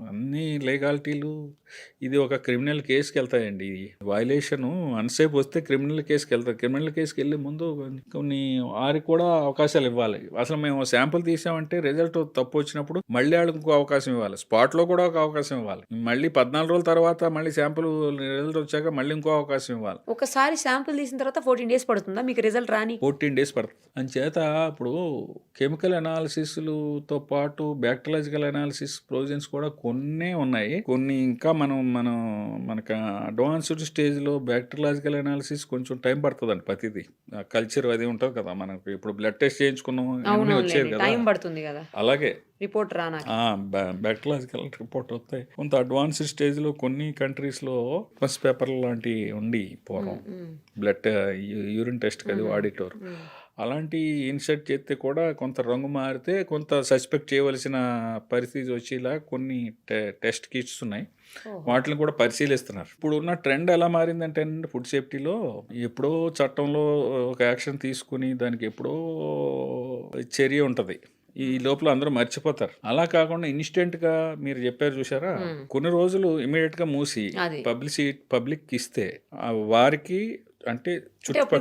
అన్ని లీగాలిటీలు ఇది ఒక క్రిమినల్ కేసుకి వెళ్తాయండి. వైలేషన్ అన్సేపు వస్తే క్రిమినల్ కేసుకి వెళ్తారు. క్రిమినల్ కేసుకి వెళ్ళే ముందు కొన్ని వారికి కూడా అవకాశాలు ఇవ్వాలి. అసలు మేము శాంపుల్ తీసామంటే రిజల్ట్ తప్పు వచ్చినప్పుడు మళ్ళీ వాళ్ళకి ఇంకో అవకాశం ఇవ్వాలి. స్పాట్లో కూడా ఒక అవకాశం ఇవ్వాలి. మళ్ళీ 14 రోజుల తర్వాత మళ్ళీ శాంపుల్ రిజల్ట్ వచ్చాక మళ్ళీ ఇంకో అవకాశం ఇవ్వాలి. ఒకసారి శాంపుల్ తీసిన తర్వాత 14 days పడుతుందా మీకు రిజల్ట్ రాని? 14 days పడుతుంది. అంచేత ఇప్పుడు కెమికల్ అనాలిసిస్లతో పాటు బ్యాక్టీరియాలజికల్ అనాలిసిస్ ప్రొవిజన్స్ కూడా కొన్ని ఉన్నాయి. కొన్ని ఇంకా మనకు అడ్వాన్స్డ్ స్టేజ్లో బ్యాక్టీరియాలజికల్ అనాలిసిస్ కొంచెం టైం పడుతుందండి. ప్రతిదీ కల్చర్ అది ఉంటుంది కదా, మనకు ఇప్పుడు బ్లడ్ టెస్ట్ చేయించుకున్నాం అన్నీ వచ్చేది కదా, టైం పడుతుంది కదా, అలాగే రిపోర్ట్ రానా బ్యాక్టీరియాలజికల్ రిపోర్ట్ వస్తాయి. కొంత అడ్వాన్స్డ్ స్టేజ్లో కొన్ని కంట్రీస్లో ఫస్ట్ పేపర్ లాంటివి ఉండి పూర్వం బ్లడ్ యూరిన్ టెస్ట్ అది ఆడిటర్ అలాంటి ఇన్సర్ట్ చేస్తే కూడా కొంత రంగు మారితే కొంత సస్పెక్ట్ చేయవలసిన పరిస్థితి వచ్చేలా కొన్ని టెస్ట్ కిట్స్ ఉన్నాయి. వాటిని కూడా పరిశీలిస్తున్నారు. ఇప్పుడు ఉన్న ట్రెండ్ ఎలా మారిందంటే ఫుడ్ సేఫ్టీలో ఎప్పుడో చట్టంలో ఒక యాక్షన్ తీసుకుని దానికి ఎప్పుడో చర్య ఉంటుంది, ఈ లోపల అందరూ మర్చిపోతారు. అలా కాకుండా ఇన్స్టెంట్గా మీరు చెప్పారు చూసారా, కొన్ని రోజులు ఇమీడియట్గా మూసి పబ్లిక్ ఇస్తే వారికి అంటే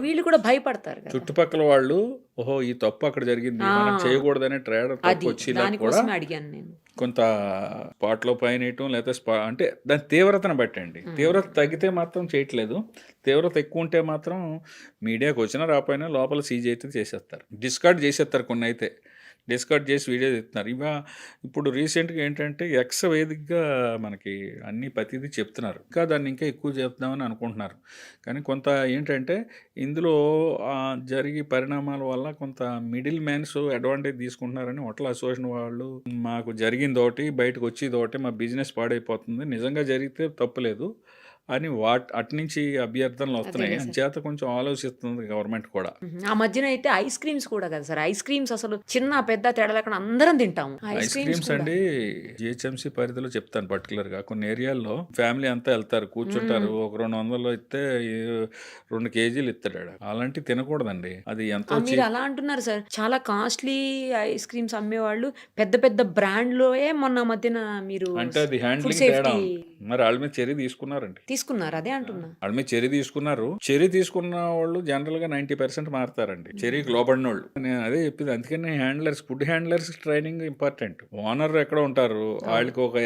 వీళ్ళు కూడా భయపడతారు. చుట్టుపక్కల వాళ్ళు ఓహో ఈ తప్పు అక్కడ జరిగింది మనం చేయకూడదనే ట్రేడ్ వచ్చేలా కూడా కొంత స్పాట్లో పైనయటం లేదా అంటే దాని తీవ్రతను బట్టండి. తీవ్రత తగ్గితే మాత్రం చేయట్లేదు, తీవ్రత ఎక్కువ ఉంటే మాత్రం మీడియాకి వచ్చినా రాపోయినా లోపల సీజ్ అయితే చేసేస్తారు, డిస్కార్డ్ చేసేస్తారు. కొన్ని అయితే డిస్కార్డ్ చేసి వీడియో తీస్తున్నారు. ఇప్పుడు రీసెంట్గా ఏంటంటే ఎక్స్ వేదికగా మనకి అన్ని ప్రతిదీ చెప్తున్నారు, ఇంకా దాన్ని ఇంకా ఎక్కువ చెప్తామని అనుకుంటున్నారు. కానీ కొంత ఏంటంటే ఇందులో జరిగే పరిణామాల వల్ల కొంత మిడిల్ మ్యాన్స్ అడ్వాంటేజ్ తీసుకుంటున్నారని హోటల్ అసోసియేషన్ వాళ్ళు మాకు జరిగిందోటి బయటకు వచ్చేదోటి మా బిజినెస్ పాడైపోతుంది, నిజంగా జరిగితే తప్పులేదు అని అట్నుంచి అభ్యర్థనలు వస్తున్నాయి. అంచేత కొంచెం ఆలోచిస్తుంది గవర్నమెంట్ కూడా. ఆ మధ్యన అయితే ఐస్ క్రీమ్స్ కూడా కదా సార్, ఐస్ క్రీమ్స్ అసలు చిన్న పెద్ద తేడా లేకుండా అందరం తింటాము ఐస్ క్రీమ్స్ అండి. జిహెచ్ఎంసీ పరిధిలో చెప్తాను పర్టికులర్ గా కొన్ని ఏరియాల్లో ఫ్యామిలీ అంతా వెళ్తారు, కూర్చుంటారు, ఒక 200 ఇస్తే 2 kgs ఇస్తాడు. అలాంటివి తినకూడదండి. అది ఎంతో మీరు అలా అంటున్నారు సార్, చాలా కాస్ట్లీ ఐస్ క్రీమ్స్ అమ్మేవాళ్ళు పెద్ద పెద్ద బ్రాండ్లోయే మొన్న మధ్యన మీరు అంటే అది హ్యాండ్లింగ్ తేడా, మరి వాళ్ళ మీద చర్య తీసుకున్నారండి. తీసుకున్నారు, అదే అంటున్నా, వాళ్ళ మీద చర్య తీసుకున్నారు. చర్య తీసుకున్న వాళ్ళు జనరల్ గా 90% మారుతారండి, చర్యకి లోపడిన వాళ్ళు. నేను అదే చెప్పింది, అందుకని food handlers training important. Owner ఎక్కడ ఉంటారు, వాళ్ళకి ఒక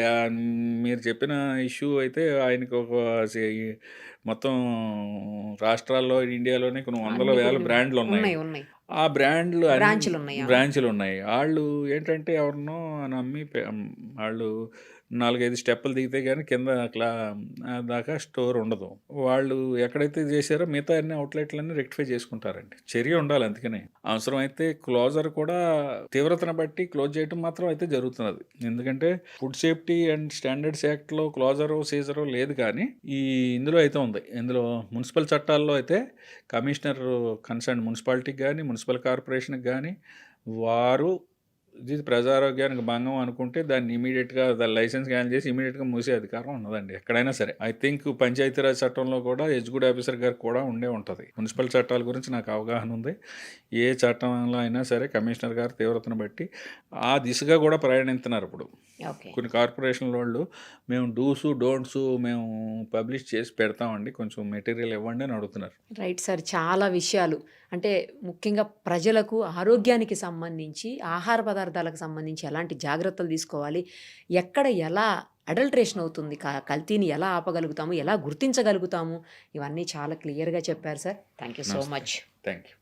మీరు చెప్పిన ఇష్యూ అయితే ఆయనకి ఒక మొత్తం రాష్ట్రాల్లో ఇండియాలోనే కొన్ని 100,000 బ్రాండ్లు ఉన్నాయి. ఆ బ్రాంచ్లు ఉన్నాయి. వాళ్ళు ఏంటంటే ఎవరినో నమ్మి వాళ్ళు 4-5 స్టెప్పులు దిగితే కానీ కింద దాకా స్టోర్ ఉండదు. వాళ్ళు ఎక్కడైతే చేశారో మిగతా అన్ని అవుట్లెట్లన్నీ రెక్టిఫై చేసుకుంటారండి. చర్య ఉండాలి. అందుకనే అవసరమైతే క్లోజర్ కూడా తీవ్రతను బట్టి క్లోజ్ చేయడం మాత్రం అయితే జరుగుతున్నది. ఎందుకంటే ఫుడ్ సేఫ్టీ అండ్ స్టాండర్డ్స్ యాక్ట్లో క్లోజరు సీజరు లేదు, కానీ ఇందులో అయితే ఉంది. ఇందులో మున్సిపల్ చట్టాల్లో అయితే కమిషనర్ కన్సర్న్ మున్సిపాలిటీకి కానీ మున్సిపల్ కార్పొరేషన్కి కానీ వారు ఇది ప్రజారోగ్యానికి భంగం అనుకుంటే దాన్ని ఇమీడియట్గా దాని లైసెన్స్ క్యాన్సిల్ చేసి ఇమీడియట్గా మూసే అధికారం ఉన్నదండి ఎక్కడైనా సరే. ఐ థింక్ పంచాయతీరాజ్ చట్టంలో కూడా ఎగ్జిక్యూటివ్ ఆఫీసర్ గారు కూడా ఉంటుంది. మున్సిపల్ చట్టాల గురించి నాకు అవగాహన ఉంది. ఏ చట్టంలో అయినా సరే కమిషనర్ గారు తీవ్రతను బట్టి ఆ దిశగా కూడా ప్రయాణిస్తున్నారు. ఇప్పుడు కొన్ని కార్పొరేషన్ వాళ్ళు మేము డూసు డోంట్స్ మేము పబ్లిష్ చేసి పెడతామండి, కొంచెం మెటీరియల్ ఇవ్వండి అని అడుగుతున్నారు. రైట్ సార్, చాలా విషయాలు అంటే ముఖ్యంగా ప్రజలకు ఆరోగ్యానికి సంబంధించి ఆహార పదార్థాలకు సంబంధించి ఎలాంటి జాగ్రత్తలు తీసుకోవాలి, ఎక్కడ ఎలా అడల్ట్రేషన్ అవుతుంది, కల్తీని ఎలా ఆపగలుగుతాము, ఎలా గుర్తించగలుగుతాము, ఇవన్నీ చాలా క్లియర్గా చెప్పారు sir. Thank you so much. Thank you.